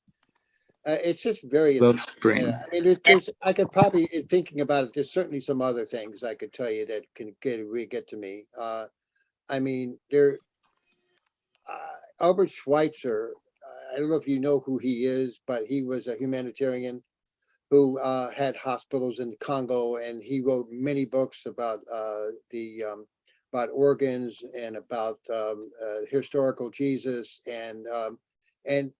It's just very. Love Supreme. I mean, I could probably, in thinking about it, there's certainly some other things I could tell you that can really get to me. I mean, Albert Schweitzer. I don't know if you know who he is, but he was a humanitarian who had hospitals in Congo, and he wrote many books about about organs and about historical Jesus,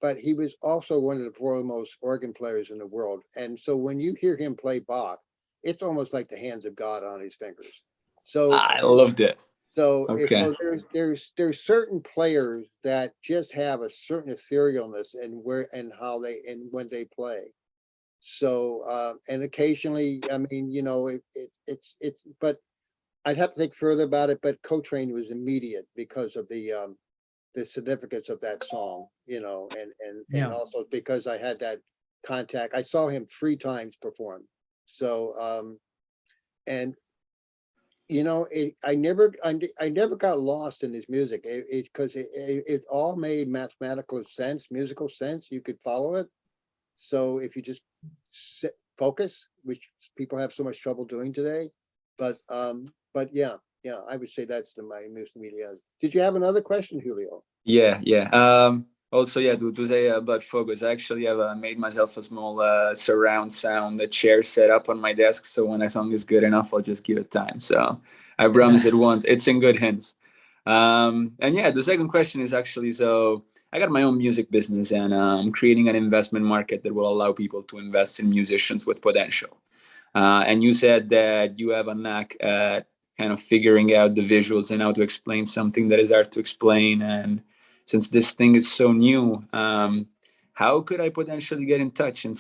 but he was also one of the foremost organ players in the world. And so when you hear him play Bach, it's almost like the hands of God on his fingers. So I loved it. so, Okay. so there's certain players that just have a certain etherealness and how they and when they play. So and occasionally, I mean, you know, it's but I'd have to think further about it. But Coltrane was immediate because of the significance of that song, you know, and also because I had that contact. I saw him 3 times perform. So and you know, I never got lost in his music. Because it all made mathematical sense, musical sense. You could follow it. So if you just focus, which people have so much trouble doing today, but yeah, I would say that's my most media. Did you have another question, Julio? Yeah. Also, yeah, to say about focus, I actually have made myself a small surround sound, a chair set up on my desk. So when a song is good enough, I'll just give it time. So I promise it won't. It's in good hands. And yeah, the second question is actually, so I got my own music business, and I'm creating an investment market that will allow people to invest in musicians with potential. And you said that you have a knack at kind of figuring out the visuals and how to explain something that is hard to explain. And since this thing is so new, how could I potentially get in touch and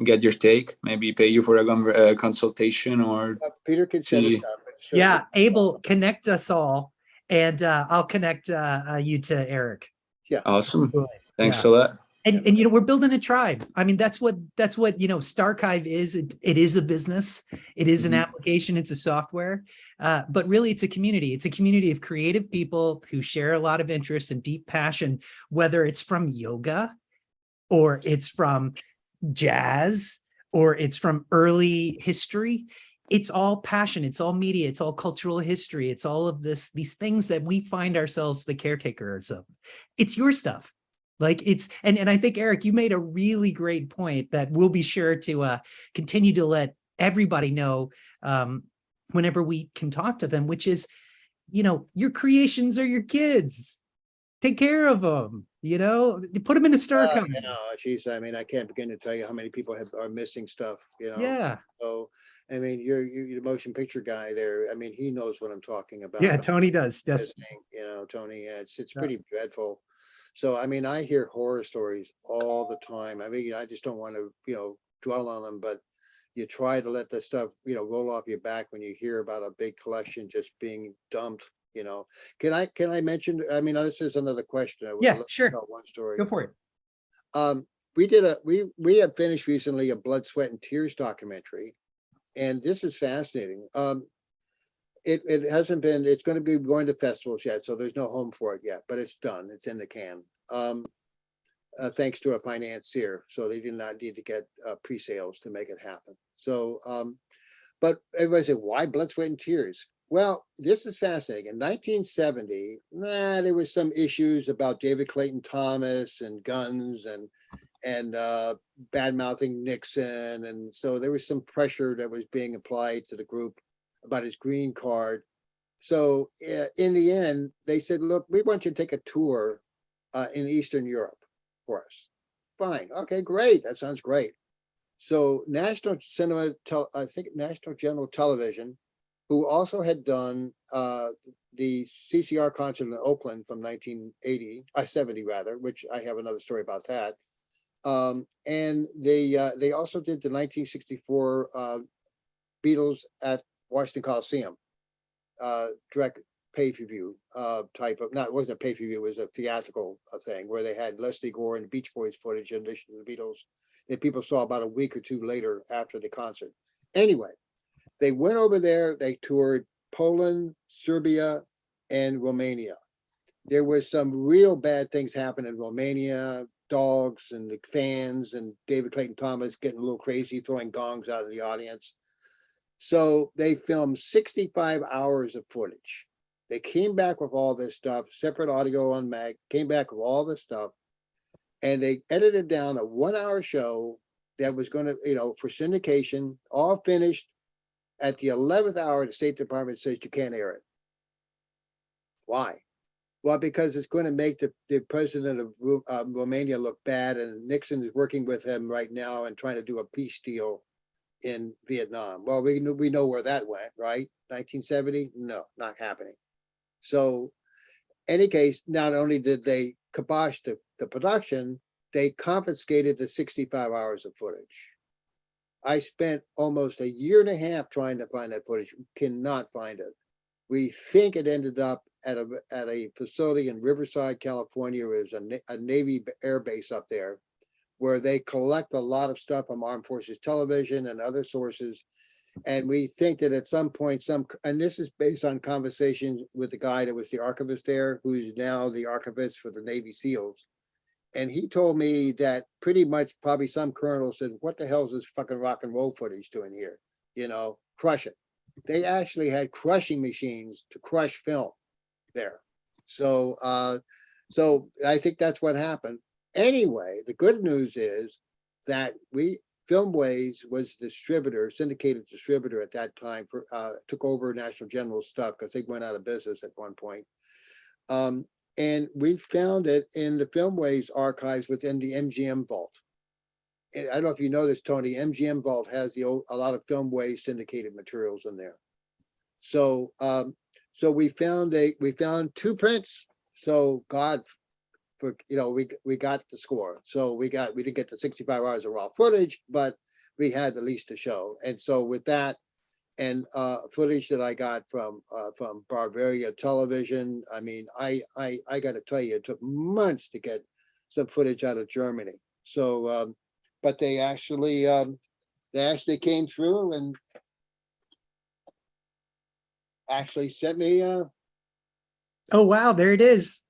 get your take, maybe pay you for a consultation, or Peter can set it up. Sure. Yeah, Abel, connect us all, and I'll connect you to Eric. Yeah. Awesome. Thanks a lot. And you know, we're building a tribe. I mean, that's what you know, Starchive is. It is a business. It is an application. It's a software. But really, it's a community. It's a community of creative people who share a lot of interest and deep passion, whether it's from yoga, or it's from jazz, or it's from early history. It's all passion. It's all media. It's all cultural history. It's all of these things that we find ourselves the caretakers of. It's your stuff. Like it's, and I think, Eric, you made a really great point that we'll be sure to continue to let everybody know whenever we can talk to them, which is, you know, your creations are your kids. Take care of them, you know, put them in a Starchive. Geez, I mean, I can't begin to tell you how many people are missing stuff, you know? Yeah. So, I mean, you're the motion picture guy there. I mean, he knows what I'm talking about. Yeah, Tony does. Yes. You know, Tony, it's pretty dreadful. So, I mean, I hear horror stories all the time. I mean, I just don't want to, you know, dwell on them, but you try to let the stuff, you know, roll off your back when you hear about a big collection just being dumped, you know. Can I mention, I mean, this is another question. Yeah, sure. Tell one story. Go for it. We have finished recently a Blood, Sweat, and Tears documentary, and this is fascinating. It hasn't been, it's going to be going to festivals yet, so there's no home for it yet, but it's done. It's in the can. Thanks to a financier. So they did not need to get pre-sales to make it happen. So, but everybody said, why Blood, Sweat, and Tears? Well, this is fascinating. In 1970, there was some issues about David Clayton Thomas and guns and bad-mouthing Nixon. And so there was some pressure that was being applied to the group about his green card. So in the end, they said, look, we want you to take a tour in Eastern Europe for us. Fine. Okay, great. That sounds great. So National General Television, who also had done the CCR concert in Oakland from 1970 rather, which I have another story about that. And they also did the 1964 Beatles at Washington Coliseum, direct pay-per-view type of, not, it wasn't a pay-per-view, it was a theatrical thing where they had Leslie Gore and Beach Boys footage in addition to the Beatles that people saw about a week or two later after the concert. Anyway, they went over there, they toured Poland, Serbia, and Romania. There was some real bad things happen in Romania, dogs and the fans and David Clayton Thomas getting a little crazy, throwing gongs out of the audience. So they filmed 65 hours of footage. They came back with all this stuff, separate audio on Mac, came back with all this stuff, and they edited down a 1-hour show that was going to, for syndication, all finished. At the 11th hour, the State Department says you can't air it. Why? Well, because it's going to make the president of Romania look bad, and Nixon is working with him right now and trying to do a peace deal in Vietnam. Well, we know where that went, right? 1970? No, not happening. So, any case, not only did they kibosh the production, they confiscated the 65 hours of footage. I spent almost a year and a half trying to find that footage. We cannot find it. We think it ended up at a facility in Riverside, California. It was a Navy air base up there where they collect a lot of stuff from Armed Forces Television and other sources. And we think that at some point, and this is based on conversations with the guy that was the archivist there, who's now the archivist for the Navy SEALs. And he told me that pretty much probably some colonel said, what the hell is this fucking rock and roll footage doing here? Crush it. They actually had crushing machines to crush film there. So I think that's what happened. Anyway, the good news is that Filmways was distributor, syndicated distributor at that time, took over National General stuff because they went out of business at one point. And we found it in the Filmways archives within the MGM vault. And I don't know if you know this, Tony, MGM vault has a lot of Filmways syndicated materials in there. So we found 2 prints. So God, we got the score. So we didn't get the 65 hours of raw footage, but we had at least a show. And so with that, and footage that I got from Bavaria Television. I mean, I got to tell you, it took months to get some footage out of Germany. So, but they actually came through and actually sent me. Oh wow, there it is.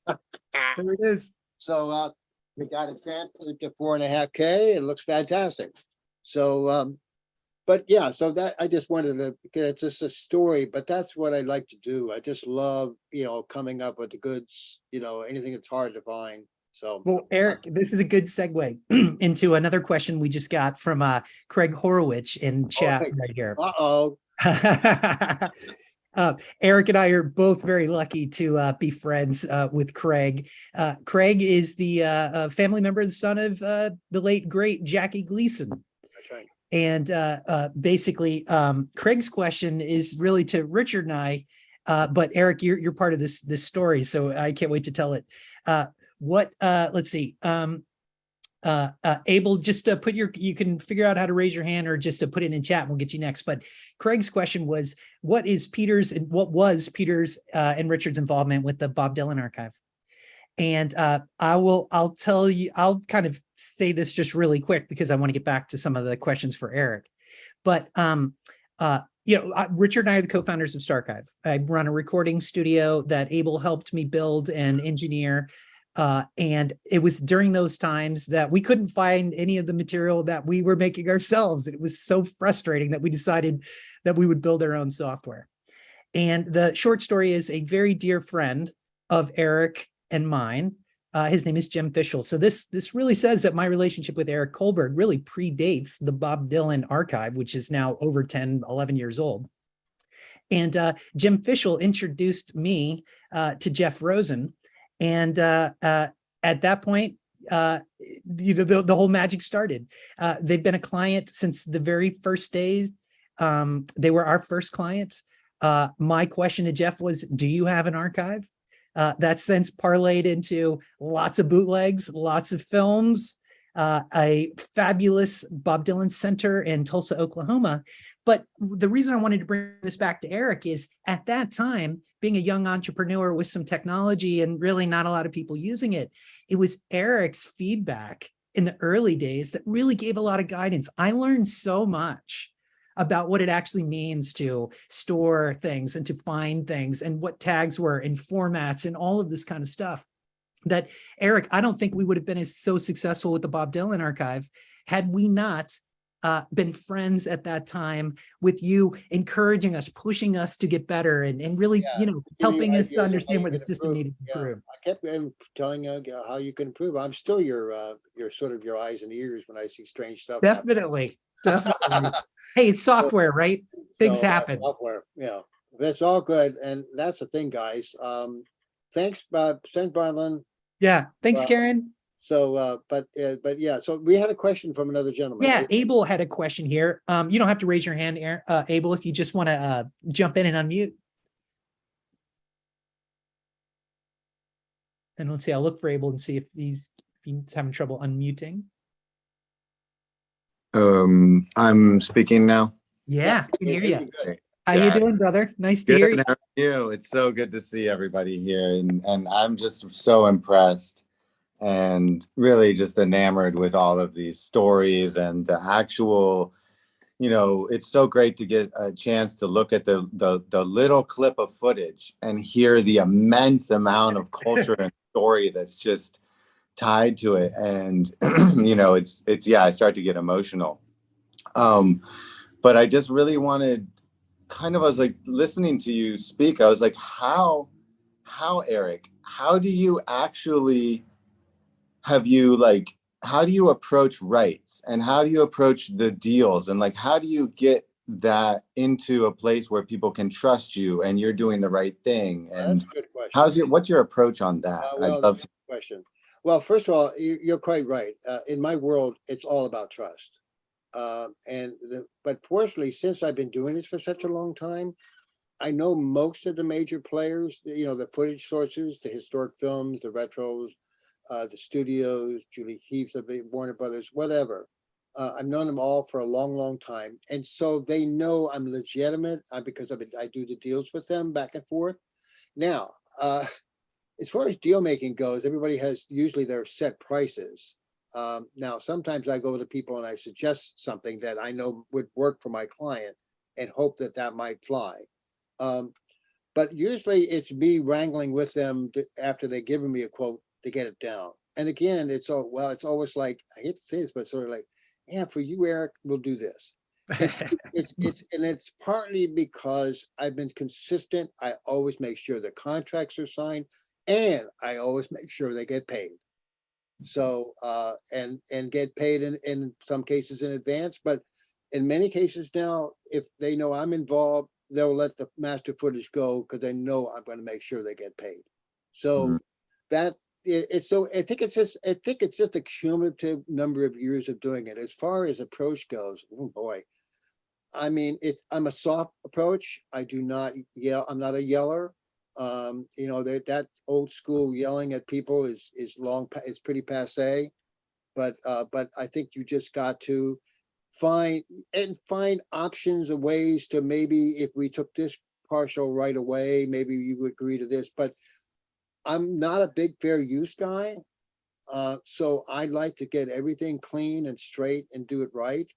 There it is. So we got it transferred to 4.5K. It looks fantastic. So. But yeah, so that I just wanted to, it's just a story, but that's what I like to do. I just love, coming up with the goods, anything that's hard to find. So, well, Eric, this is a good segue into another question we just got from Craig Horowitz in chat right here. Uh-oh. Eric and I are both very lucky to be friends with Craig. Craig is the family member, the son of the late, great Jackie Gleason. That's right. And basically, Craig's question is really to Richard and I, but Eric, you're part of this story, so I can't wait to tell it. Let's see. Abel, just to put you can figure out how to raise your hand or just to put it in chat and we'll get you next. But Craig's question was, what was Peter's and Richard's involvement with the Bob Dylan archive? And I'll tell you, I'll kind of say this just really quick because I want to get back to some of the questions for Eric. But Richard and I are the co-founders of Starchive. I run a recording studio that Abel helped me build and engineer. And it was during those times that we couldn't find any of the material that we were making ourselves. It was so frustrating that we decided that we would build our own software. And the short story is a very dear friend of Eric and mine. His name is Jim Fischel. So this really says that my relationship with Eric Kohlberg really predates the Bob Dylan archive, which is now over 10, 11 years old. And Jim Fischel introduced me to Jeff Rosen. And at that point, the whole magic started. They've been a client since the very first days. They were our first client. My question to Jeff was, do you have an archive? That's since parlayed into lots of bootlegs, lots of films, a fabulous Bob Dylan Center in Tulsa, Oklahoma. But the reason I wanted to bring this back to Eric is at that time, being a young entrepreneur with some technology and really not a lot of people using it, it was Eric's feedback in the early days that really gave a lot of guidance. I learned so much about what it actually means to store things and to find things and what tags were and formats and all of this kind of stuff that, Eric, I don't think we would have been so successful with the Bob Dylan archive had we not been friends at that time with you encouraging us, pushing us to get better and really, helping us to understand where the system needed to improve. I kept telling you how you can improve. I'm still your sort of your eyes and ears when I see strange stuff. Definitely. Hey, it's software, right? Things happen. Software, that's all good. And that's the thing, guys. Thanks, St. Bartlin. Yeah. Thanks, Karen. So, but yeah, so we had a question from another gentleman. Yeah, Abel had a question here. You don't have to raise your hand, Abel, if you just want to jump in and unmute. And let's see, I'll look for Abel and see if he's having trouble unmuting. I'm speaking now. Yeah, I can hear you. Okay. How you doing, brother? Nice to hear you. How are you? It's so good to see everybody here, and I'm just so impressed and really just enamored with all of these stories and the actual, it's so great to get a chance to look at the little clip of footage and hear the immense amount of culture and story that's just tied to it. And it's I start to get emotional. But I just really wanted I was like listening to you speak, I was like, how Eric, how do you actually how do you approach rights and how do you approach the deals and how do you get that into a place where people can trust you and you're doing the right thing? And that's a good question. what's your approach on that? Well, that's a good question. Well, first of all, you're quite right. In my world, it's all about trust. But fortunately, since I've been doing this for such a long time, I know most of the major players, the footage sources, the historic films, the retros, the studios, Julie Heaves of Warner Brothers, whatever. I've known them all for a long, long time. And so they know I'm legitimate because I do the deals with them back and forth. Now, as far as deal making goes, everybody has usually their set prices. Now, sometimes I go to people and I suggest something that I know would work for my client and hope that might fly. But usually it's me wrangling with them after they've given me a quote to get it down. And again, it's always like, I hate to say this, but sort of like, yeah, for you, Eric, we'll do this. It's partly because I've been consistent. I always make sure the contracts are signed and I always make sure they get paid. So, and get paid in some cases in advance, but in many cases now, if they know I'm involved, they'll let the master footage go because they know I'm going to make sure they get paid. So I think it's just a cumulative number of years of doing it. As far as approach goes, oh boy, I mean, I'm a soft approach. I do not yell. I'm not a yeller. That old school yelling at people is pretty passé, but I think you just got to find options of ways to, maybe if we took this partial right away, maybe you would agree to this, but I'm not a big fair use guy. So I like to get everything clean and straight and do it right.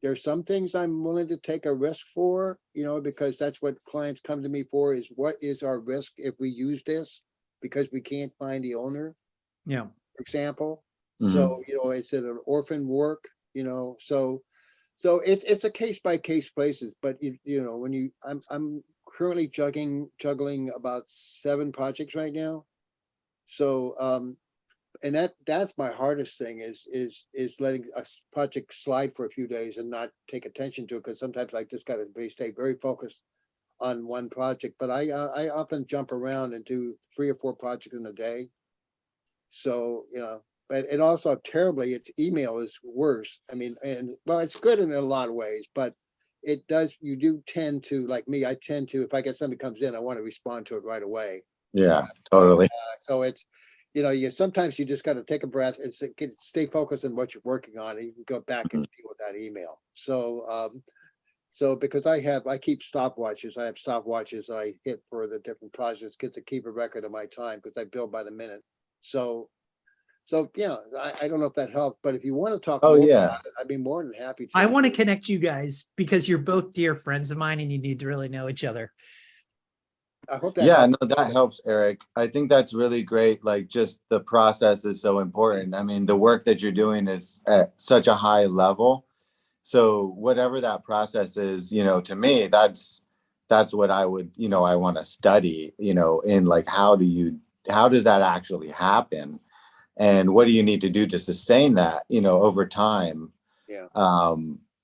There's some things I'm willing to take a risk for, because that's what clients come to me for, is what is our risk if we use this because we can't find the owner. Yeah. For example. So, it's an orphan work, so it's a case by case basis, but when I'm currently juggling about 7 projects right now. So, and that's my hardest thing is letting a project slide for a few days and not take attention to it, because sometimes I just got to stay very focused on one project. But I often jump around and do 3 or 4 projects in a day. So but it also terribly, its email is worse. I mean, it's good in a lot of ways, but you do tend to, like me, I tend to, if I get somebody comes in, I want to respond to it right away. Yeah, totally. So sometimes you just got to take a breath and stay focused on what you're working on, and you can go back and deal with that email. So because I keep stopwatches. I have stopwatches I hit for the different projects, because to keep a record of my time, because I bill by the minute. So yeah, I don't know if that helps, but if you want to talk Oh more yeah. about it, I'd be more than happy to. I want to connect you guys because you're both dear friends of mine and you need to really know each other. I hope that Yeah, helps. no, that helps, Eric. I think that's really great. Like, just the process is so important. I mean, the work that you're doing is at such a high level. So whatever that process is, to me, that's what I would, I want to study, in like, how does that actually happen? And what do you need to do to sustain that, over time? Yeah.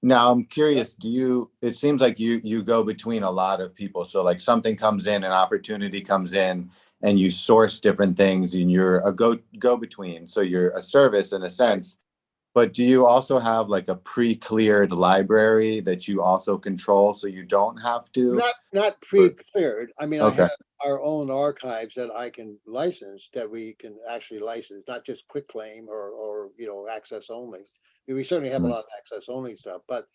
Now I'm curious, it seems like you go between a lot of people. So like, something comes in, an opportunity comes in, and you source different things, and you're a go between. So you're a service in a sense. But do you also have like a pre-cleared library that you also control, so you don't have to? Not pre-cleared. I mean, I Okay. have our own archives that I can license, that we can actually license, not just quick claim or access only. I mean, we certainly have a lot of access only stuff, but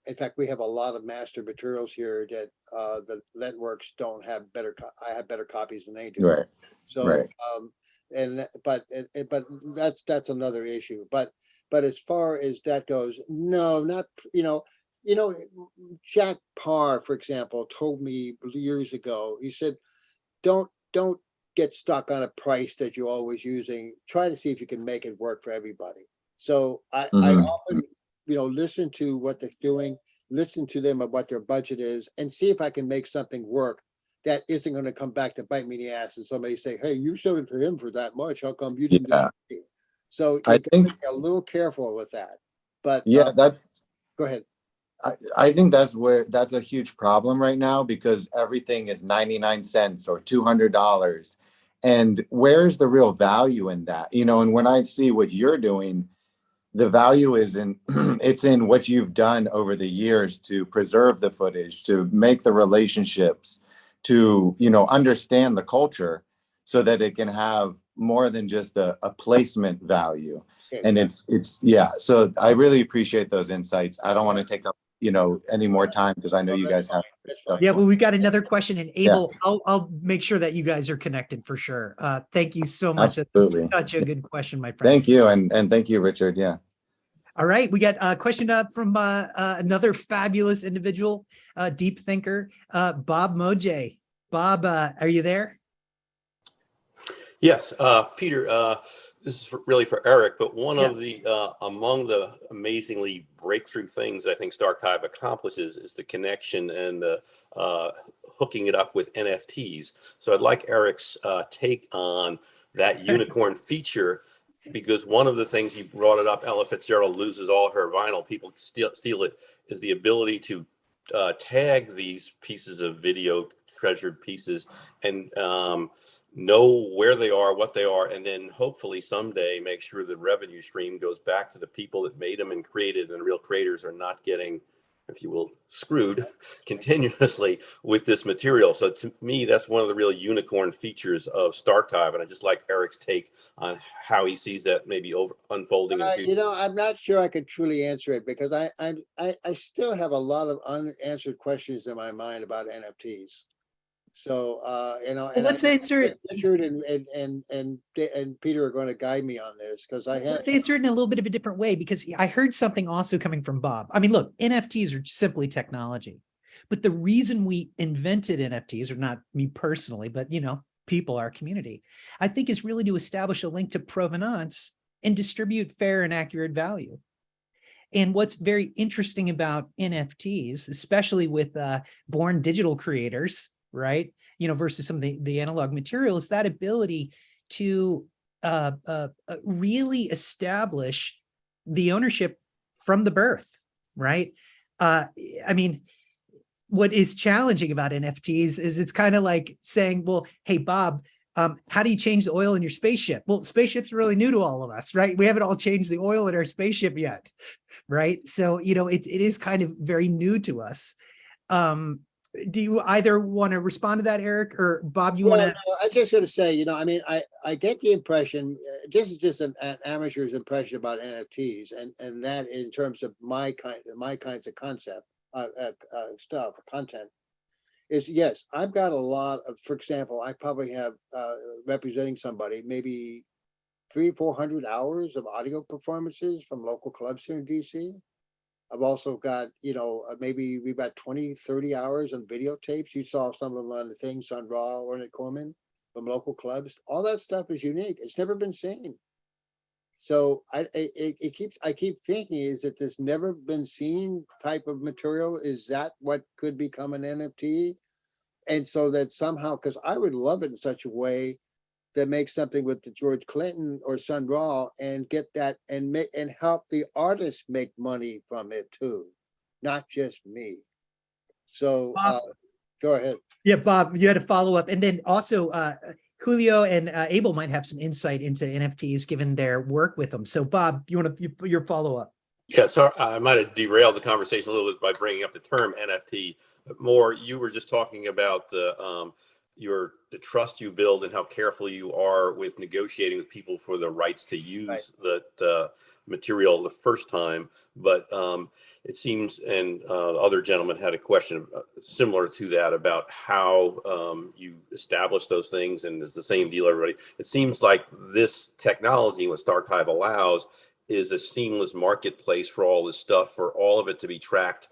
in fact, we have a lot of master materials here that the networks don't have I have better copies than they do. Right. So Right. but that's another issue. But as far as that goes, no, not Jack Parr, for example, told me years ago. He said, don't get stuck on a price that you're always using. Try to see if you can make it work for everybody. So I often listen to what they're doing, listen to them of what their budget is, and see if I can make something work that isn't going to come back to bite me in the ass and somebody say, hey, you showed it to him for that much, how come you didn't do Yeah. it? So I you got to think, be a little careful with that. But yeah, go ahead. I think that's a huge problem right now, because everything is 99 cents or $200. And where's the real value in that? And when I see what you're doing, the value is in it's in what you've done over the years to preserve the footage, to make the relationships, to understand the culture, so that it can have more than just a placement value. And it's yeah, so I really appreciate those insights. I don't want to take up any more time, because I know you guys have stuff. Yeah, well, we've got another question, and Abel, I'll make sure that you guys are connected for sure. Thank you so much. Absolutely. That's such a good question, my friend. Thank you, and thank you, Richard. Yeah. All right, we got a question up from another fabulous individual, deep thinker, Bob Moj. Bob, are you there? Yes, Peter, this is really for Eric, but one of the, among the amazingly breakthrough things I think Starchive accomplishes is the connection and hooking it up with NFTs. So I'd like Eric's take on that unicorn feature, because one of the things, you brought it up, Ella Fitzgerald loses all her vinyl, people steal it, is the ability to tag these pieces of video, treasured pieces, and know where they are, what they are, and then hopefully someday make sure the revenue stream goes back to the people that made them and created, and the real creators are not getting, if you will, screwed continuously with this material. So to me, that's one of the real unicorn features of Starchive, and I just like Eric's take on how he sees that maybe unfolding in the future. I'm not sure I could truly answer it, because I still have a lot of unanswered questions in my mind about NFTs. So let's answer it. Richard and Peter are going to guide me on this, because Let's answer it in a little bit of a different way, because I heard something also coming from Bob. I mean, look, NFTs are simply technology, but the reason we invented NFTs, or not me personally, but people, our community, I think, is really to establish a link to provenance and distribute fair and accurate value. And what's very interesting about NFTs, especially with born digital creators, right, versus some of the analog material, is that ability to really establish the ownership from the birth, right? I mean, what is challenging about NFTs is it's kind of like saying, well, hey, Bob, how do you change the oil in your spaceship? Well, spaceships are really new to all of us, right? We haven't all changed the oil in our spaceship yet, right? So, it is kind of very new to us. do you either want to respond to that, Eric, or Bob? You Well, want to? no, I just want to say, I mean, I get the impression, this is just an amateur's impression about NFTs, and that in terms of my kinds of concept, stuff, content, is yes, I've got a lot of, for example, I probably have representing somebody, maybe 300-400 hours of audio performances from local clubs here in DC. I've also got, maybe we've got 20-30 hours on videotapes. You saw some of them on the thing, Sun Ra, Ornette Coleman, from local clubs. All that stuff is unique. It's never been seen. So I keep thinking, is that this never been seen type of material? Is that what could become an NFT? And so that somehow, because I would love it in such a way that makes something with the George Clinton or Sun Ra and get that and help the artists make money from it too, not just me. So go ahead. Yeah, Bob, you had a follow up, and then also Julio and Abel might have some insight into NFTs given their work with them. So, Bob, you want to your follow up? Yeah, so I might have derailed the conversation a little bit by bringing up the term NFT. But more, you were just talking about the trust you build and how careful you are with negotiating with people for the rights to use the material the first time. But it seems, and the other gentleman had a question similar to that about how you establish those things, and it's the same deal, everybody. It seems like this technology, what Starchive allows, is a seamless marketplace for all this stuff, for all of it to be tracked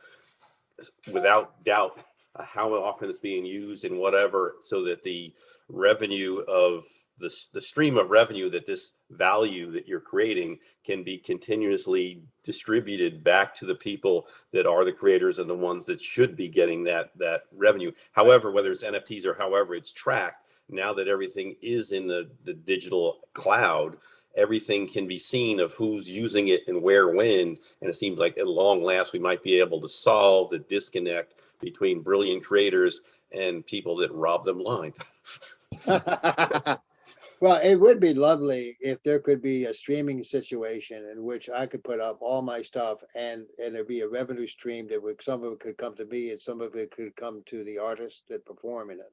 without doubt, how often it's being used and whatever, so that the revenue of the stream of revenue, that this value that you're creating can be continuously distributed back to the people that are the creators and the ones that should be getting that revenue. However, whether it's NFTs or however it's tracked, now that everything is in the digital cloud, everything can be seen of who's using it and where, when, and it seems like at long last we might be able to solve the disconnect between brilliant creators and people that rob them blind. Well, it would be lovely if there could be a streaming situation in which I could put up all my stuff and there'd be a revenue stream that would, some of it could come to me and some of it could come to the artists that perform in it.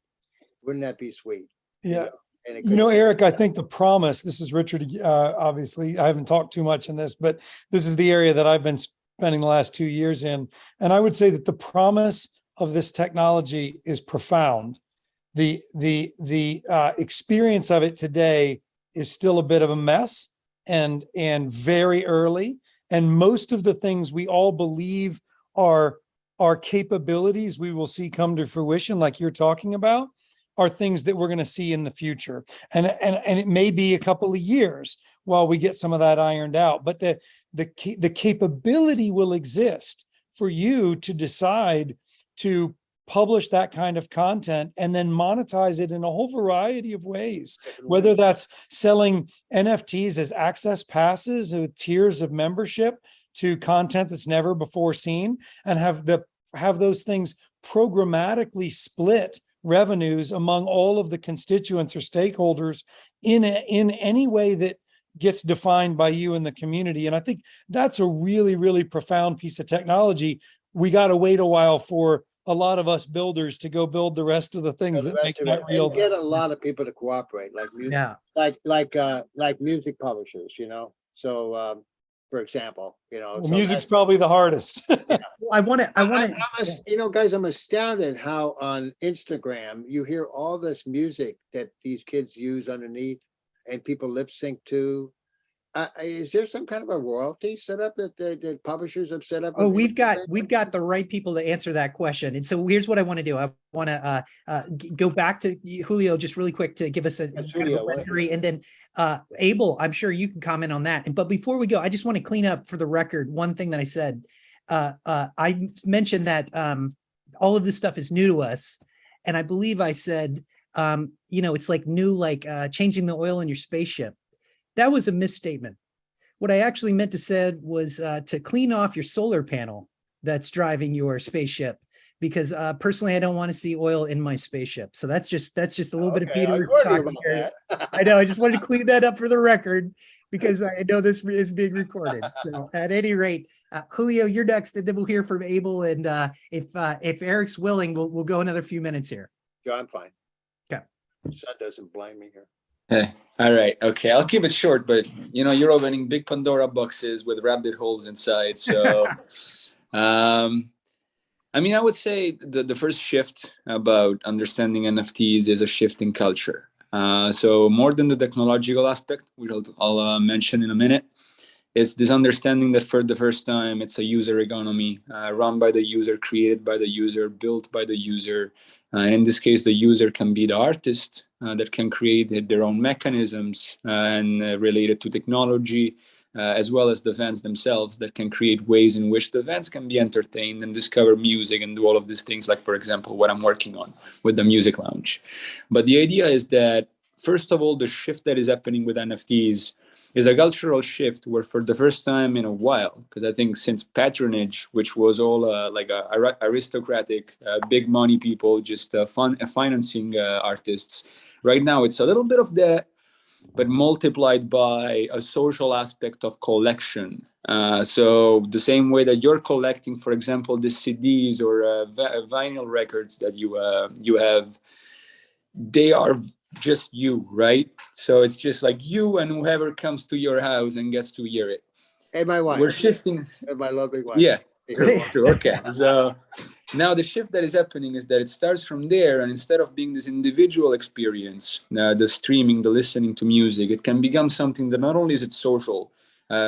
Wouldn't that be sweet? Yeah. Eric, I think the promise, this is Richard, obviously, I haven't talked too much in this, but this is the area that I've been spending the last 2 years in. And I would say that the promise of this technology is profound. The experience of it today is still a bit of a mess and very early. And most of the things we all believe are capabilities we will see come to fruition, like you're talking about, are things that we're going to see in the future. And it may be a couple of years while we get some of that ironed out, but the capability will exist for you to decide to publish that kind of content and then monetize it in a whole variety of ways, whether that's selling NFTs as access passes or tiers of membership to content that's never before seen, and have those things programmatically split revenues among all of the constituents or stakeholders in any way that gets defined by you and the community. And I think that's a really, really profound piece of technology. We got to wait a while for a lot of us builders to go build the rest of the things that make that real. And get a lot of people to cooperate, like music, like music publishers, So, for example, well, music's probably the hardest. Yeah. I want to, guys, I'm astounded how on Instagram you hear all this music that these kids use underneath and people lip sync to. Is there some kind of a royalty set up that publishers have set up? Oh, we've got the right people to answer that question. And so here's what I want to do. I want to go back to Julio just really quick to give us a rendering, and then Abel, I'm sure you can comment on that. But before we go, I just want to clean up for the record one thing that I said. I mentioned that all of this stuff is new to us, and I believe I said, it's like new, like changing the oil in your spaceship. That was a misstatement. What I actually meant to say was to clean off your solar panel that's driving your spaceship, because personally, I don't want to see oil in my spaceship. So that's just a little bit of Peter talking here. I know. I just wanted to clean that up for the record, because I know this is being recorded. So at any rate, Julio, you're next, and then we'll hear from Abel. And if Eric's willing, we'll go another few minutes here. Yeah, I'm fine. Okay. Son doesn't blame me here. All right. Okay. I'll keep it short, but you're opening big Pandora boxes with rabbit holes inside. So, I would say the first shift about understanding NFTs is a shift in culture. So more than the technological aspect, which I'll mention in a minute, is this understanding that for the first time, it's a user economy run by the user, created by the user, built by the user. And in this case, the user can be the artist that can create their own mechanisms and related to technology, as well as the fans themselves that can create ways in which the fans can be entertained and discover music and do all of these things, like, for example, what I'm working on with the Music Lounge. But the idea is that, first of all, the shift that is happening with NFTs is a cultural shift where for the first time in a while, because I think since patronage, which was all aristocratic, big money people just financing artists, right now it's a little bit of that, but multiplied by a social aspect of collection. So the same way that you're collecting, for example, the CDs or vinyl records that you have, they are just you, right? So it's just like you and whoever comes to your house and gets to hear it. And my wife. We're shifting. And my lovely wife. Yeah, true. Okay. So now the shift that is happening is that it starts from there, and instead of being this individual experience, the streaming, the listening to music, it can become something that not only is it social,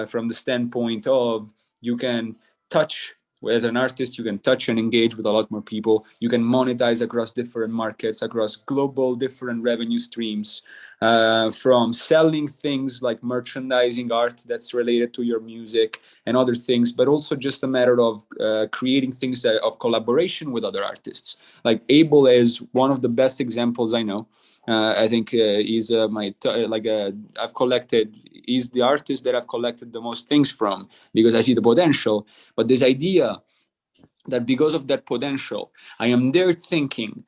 from the standpoint of you can touch. As an artist, you can touch and engage with a lot more people. You can monetize across different markets, across global different revenue streams, from selling things like merchandising art that's related to your music and other things, but also just a matter of creating things of collaboration with other artists. Like Abel is one of the best examples I know. I think he's I've collected. He's the artist that I've collected the most things from because I see the potential. But this idea that because of that potential, I am there thinking,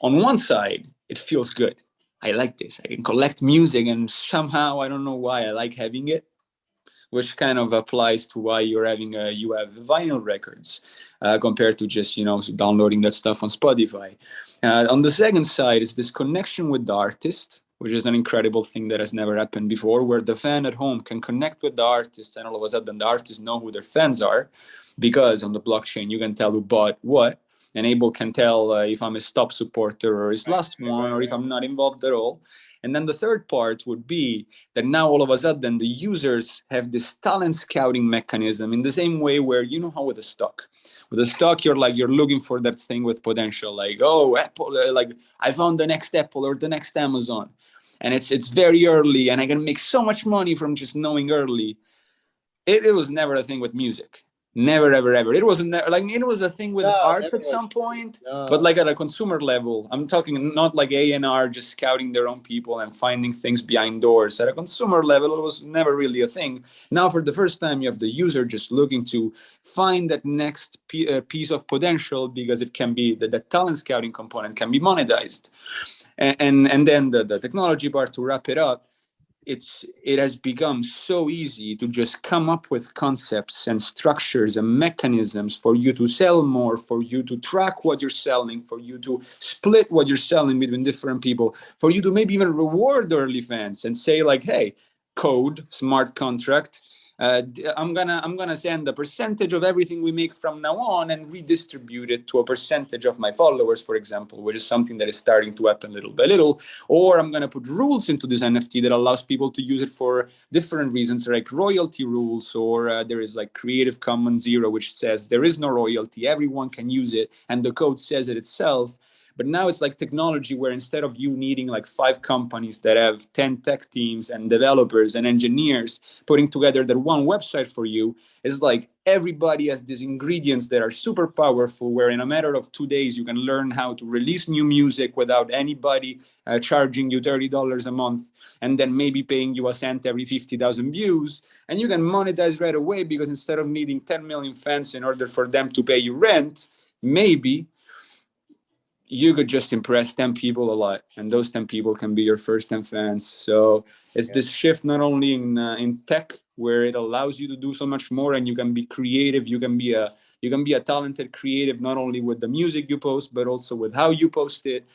on one side, it feels good. I like this. I can collect music, and somehow I don't know why I like having it, which kind of applies to why you have vinyl records compared to just downloading that stuff on Spotify. On the second side is this connection with the artist, which is an incredible thing that has never happened before, where the fan at home can connect with the artist, and all of a sudden the artists know who their fans are, because on the blockchain you can tell who bought what, and Abel can tell if I'm a stop supporter or his last one, or if I'm not involved at all. And then the third part would be that now all of a sudden the users have this talent scouting mechanism in the same way where, how with a stock, you're looking for that thing with potential, like, oh, Apple, like I found the next Apple or the next Amazon, and it's very early and I can make so much money from just knowing early. It was never a thing with music. Never, ever, ever. It wasn't it was a thing with art at some point, but like at a consumer level. I'm talking not like A&R just scouting their own people and finding things behind doors. At a consumer level, it was never really a thing. Now, for the first time, you have the user just looking to find that next piece of potential, because it can be the talent scouting component can be monetized. And then the technology part, to wrap it up, it has become so easy to just come up with concepts and structures and mechanisms for you to sell more, for you to track what you're selling, for you to split what you're selling between different people, for you to maybe even reward early fans and say like, hey, code, smart contract, I'm gonna send a percentage of everything we make from now on and redistribute it to a percentage of my followers, for example, which is something that is starting to happen little by little. Or I'm gonna put rules into this NFT that allows people to use it for different reasons, like royalty rules, or there is like Creative Commons 0, which says there is no royalty, everyone can use it, and the code says it itself. But now it's like technology where instead of you needing like 5 companies that have 10 tech teams and developers and engineers putting together that one website for you, it's like everybody has these ingredients that are super powerful, where in a matter of 2 days, you can learn how to release new music without anybody charging you $30 a month and then maybe paying you a cent every 50,000 views. And you can monetize right away, because instead of needing 10 million fans in order for them to pay you rent, maybe you could just impress 10 people a lot, and those 10 people can be your first 10 fans. So it's this shift not only in tech, where it allows you to do so much more, and you can be creative. You can be a talented creative, not only with the music you post, but also with how you post it,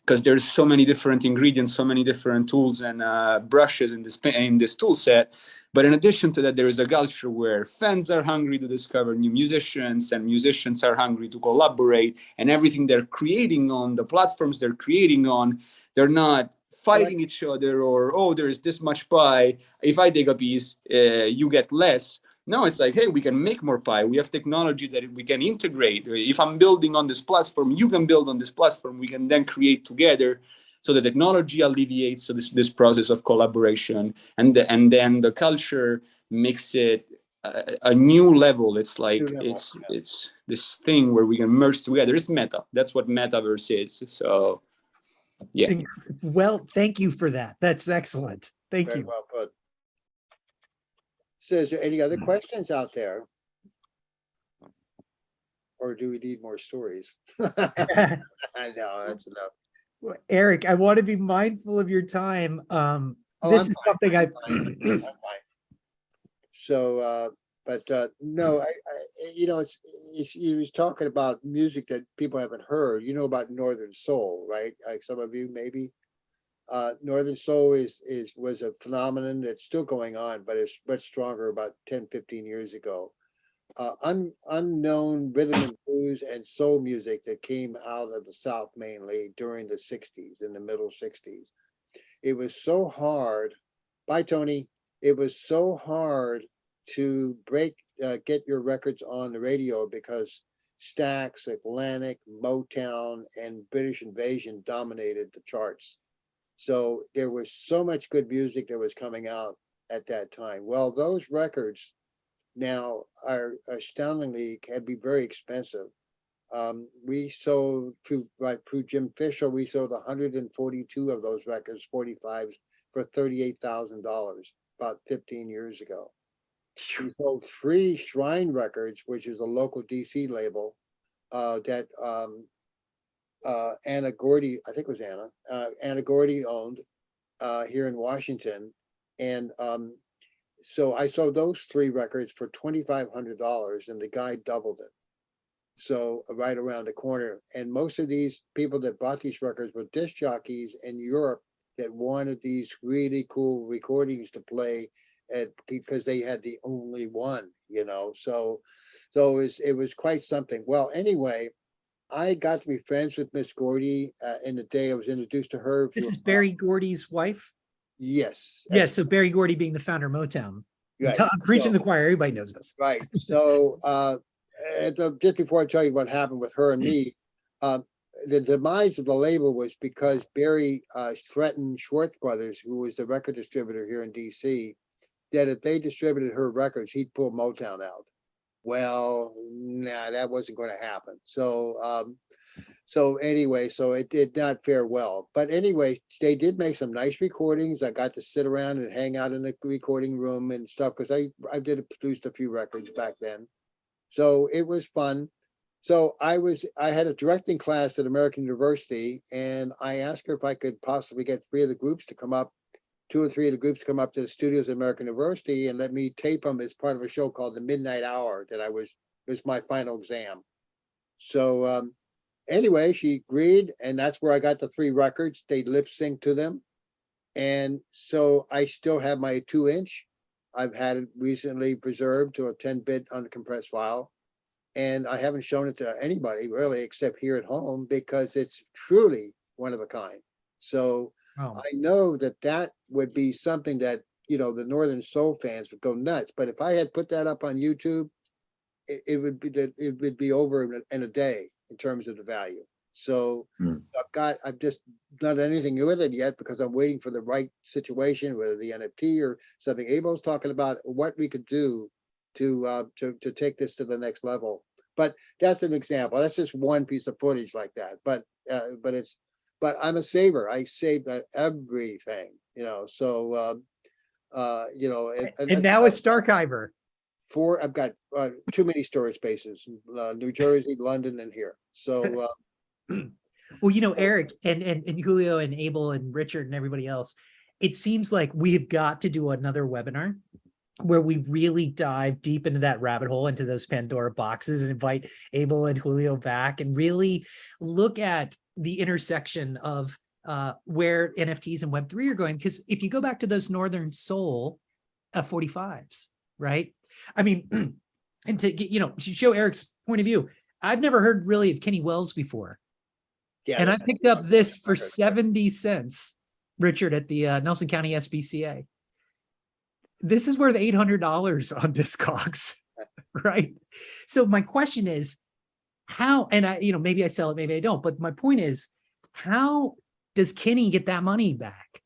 because there's so many different ingredients, so many different tools and brushes in this tool set. But in addition to that, there is a culture where fans are hungry to discover new musicians, and musicians are hungry to collaborate, and everything they're creating on the platforms they're creating on, they're not fighting each other, or, oh, there's this much pie, if I take a piece, you get less. No, it's like, hey, we can make more pie. We have technology that we can integrate. If I'm building on this platform, you can build on this platform. We can then create together. So the technology alleviates this process of collaboration, and then the culture makes it a new level. It's like it's this thing where we can merge together. It's meta. That's what metaverse is. So yeah. Well, thank you for that. That's excellent. Thank Very you. well put. So is there any other questions out there? Or do we need more stories? I know, that's enough. Well, Eric, I want to be mindful of your time. This I'm is fine, something I'm fine. So, no, you know, he was talking about music that people haven't heard. You know about Northern Soul, right? Like some of you maybe. Northern Soul was a phenomenon that's still going on, but it's much stronger about 10, 15 years ago. Unknown rhythm and blues and soul music that came out of the South mainly during the 60s, in the middle 60s. It was so hard. Bye, Tony. It was so hard to get your records on the radio because Stax, Atlantic, Motown, and British Invasion dominated the charts. So there was so much good music that was coming out at that time. Well, those records now are astoundingly, can be very expensive. We sold through Jim Fisher, we sold 142 of those records, 45s, for $38,000 about 15 years ago. We sold 3 Shrine Records, which is a local DC label that Anna Gordy, I think it was Anna Gordy owned here in Washington. And so I sold those 3 records for $2,500, and the guy doubled it. So right around the corner. And most of these people that bought these records were disc jockeys in Europe that wanted these really cool recordings to play because they had the only one, you know. So it was quite something. Well, anyway, I got to be friends with Miss Gordy in the day I was introduced to her. This is Barry Gordy's wife? Yes. Yes, so Barry Gordy being the founder of Motown. Right. I'm preaching the choir, everybody knows this. Right. So just before I tell you what happened with her and me, the demise of the label was because Barry threatened Schwartz Brothers, who was the record distributor here in DC, that if they distributed her records, he'd pull Motown out. Well, nah, that wasn't going to happen. So anyway, so it did not fare well. But anyway, they did make some nice recordings. I got to sit around and hang out in the recording room and stuff because I did produced a few records back then. So it was fun. So I had a directing class at American University, and I asked her if I could possibly get 3 of the groups to come up, 2 or 3 of the groups to come up to the studios at American University and let me tape them as part of a show called The Midnight Hour that it was my final exam. So anyway, she agreed, and that's where I got the 3 records. They lip sync to them. And so I still have my 2-inch. I've had it recently preserved to a 10-bit uncompressed file. And I haven't shown it to anybody really, except here at home, because it's truly one of a kind. So I know that would be something that, you know, the Northern Soul fans would go nuts. But if I had put that up on YouTube, it would be over in a day in terms of the value. So I've just not done anything with it yet because I'm waiting for the right situation, whether the NFT or something Abel's talking about, what we could do to take this to the next level. But that's an example. That's just one piece of footage like that. But I'm a saver. I save everything, you know. So you know, and now a Starchiver. I've got too many storage spaces, New Jersey, London, and here. So well, you know, Eric and Julio and Abel and Richard and everybody else, it seems like we have got to do another webinar where we really dive deep into that rabbit hole, into those Pandora boxes, and invite Abel and Julio back and really look at the intersection of where NFTs and Web3 are going. Because if you go back to those Northern Soul 45s, right? I mean, and to get, to show Eric's point of view, I've never heard really of Kenny Wells before. Yeah, and I that's- picked up this for 70 cents, Richard, at the Nelson County SPCA. This is worth $800 on Discogs, right? So my question is, how, and I, maybe I sell it, maybe I don't, but my point is, how does Kenny get that money back?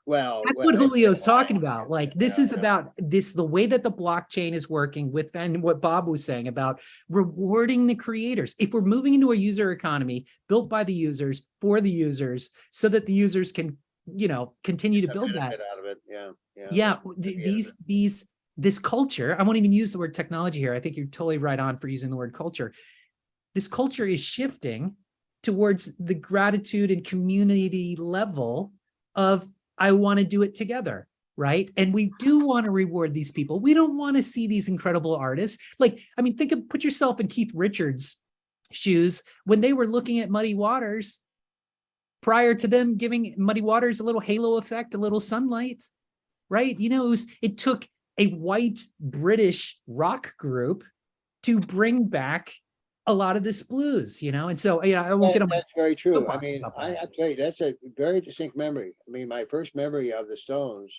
Well, That's what Julio's talking about. Like, this is about this, the way that the blockchain is working with, and what Bob was saying about rewarding the creators. If we're moving into a user economy built by the users for the users, so that the users can, continue to build that. Benefit out of it. Yeah. Yeah. This culture, I won't even use the word technology here. I think you're totally right on for using the word culture. This culture is shifting towards the gratitude and community level of, I want to do it together, right? And we do want to reward these people. We don't want to see these incredible artists. Like, I mean, put yourself in Keith Richards' shoes when they were looking at Muddy Waters, prior to them giving Muddy Waters a little halo effect, a little sunlight, right? It took a white British rock group to bring back a lot of this blues, and so I won't get on. That's very true. I mean, I have to tell you, that's a very distinct memory. I mean, my first memory of the Stones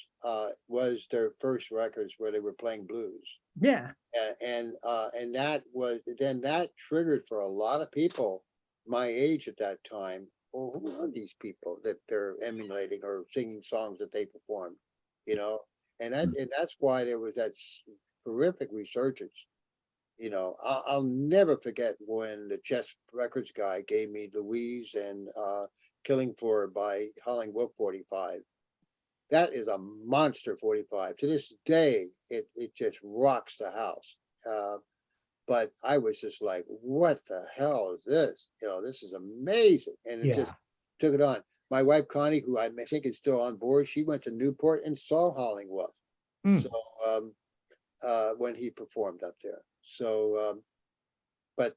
was their first records where they were playing blues. Yeah, and that triggered for a lot of people my age at that time. Well, who are these people that they're emulating or singing songs that they performed? And that's why there was that terrific resurgence. I'll never forget when the Chess Records guy gave me Louise and Killing Floor by Howling Wolf 45. That is a monster 45. To this day, it just rocks the house. But I was just like, what the hell is this? This is amazing. And it just took it on. My wife, Connie, who I think is still on board, she went to Newport and saw Howling Wolf. So when he performed up there. So, but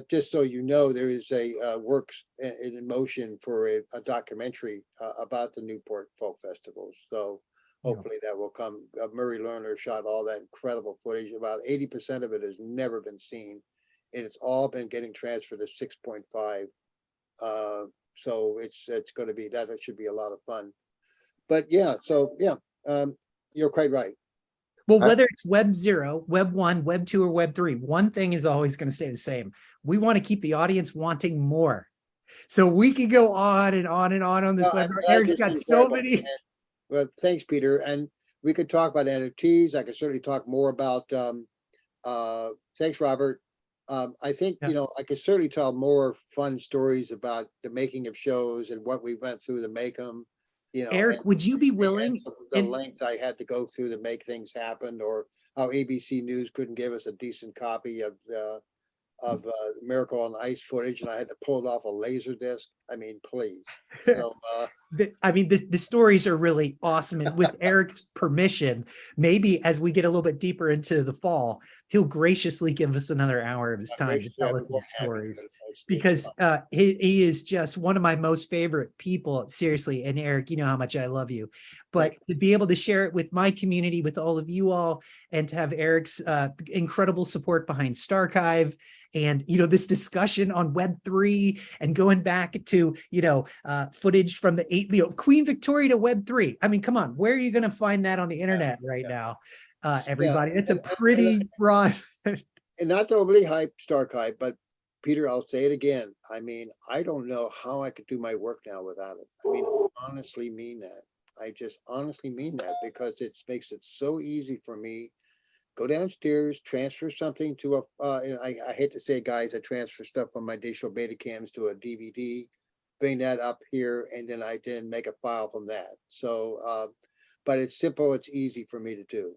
just so you know, there is a works in motion for a documentary about the Newport Folk Festival. So hopefully that will come. Murray Lerner shot all that incredible footage. About 80% of it has never been seen, and it's all been getting transferred to 6.5. So it's going to be that. It should be a lot of fun. But you're quite right. Well, whether it's Web 0, Web 1, Web 2, or Web 3, one thing is always going to stay the same. We want to keep the audience wanting more. So we can go on and on and on this webinar. Eric's got so many. Well, thanks, Peter. And we could talk about NFTs. I could certainly talk more about, thanks, Robert. I think, I could certainly tell more fun stories about the making of shows and what we went through to make them. Eric, would you be willing? The length I had to go through to make things happen, or how ABC News couldn't give us a decent copy of Miracle on Ice footage, and I had to pull it off a laser disc. I mean, please. So, I mean, the stories are really awesome, and with Eric's permission, maybe as we get a little bit deeper into the fall, he'll graciously give us another hour of his time to tell us these stories. Because he is just one of my most favorite people, seriously. And Eric, you know how much I love you, but to be able to share it with my community, with all of you all, and to have Eric's incredible support behind Starchive, and this discussion on Web3 and going back to footage from the Queen Victoria to Web3. I mean, come on, where are you going to find that on the internet now? Everybody, it's a pretty broad. And not to overly hype Starchive, but Peter, I'll say it again. I mean, I don't know how I could do my work now without it. I mean, I honestly mean that. I just honestly mean that, because it makes it so easy for me. Go downstairs, transfer something to I hate to say it, guys, I transfer stuff from my digital beta cams to a DVD, bring that up here, and then I make a file from that. So, but it's simple, it's easy for me to do.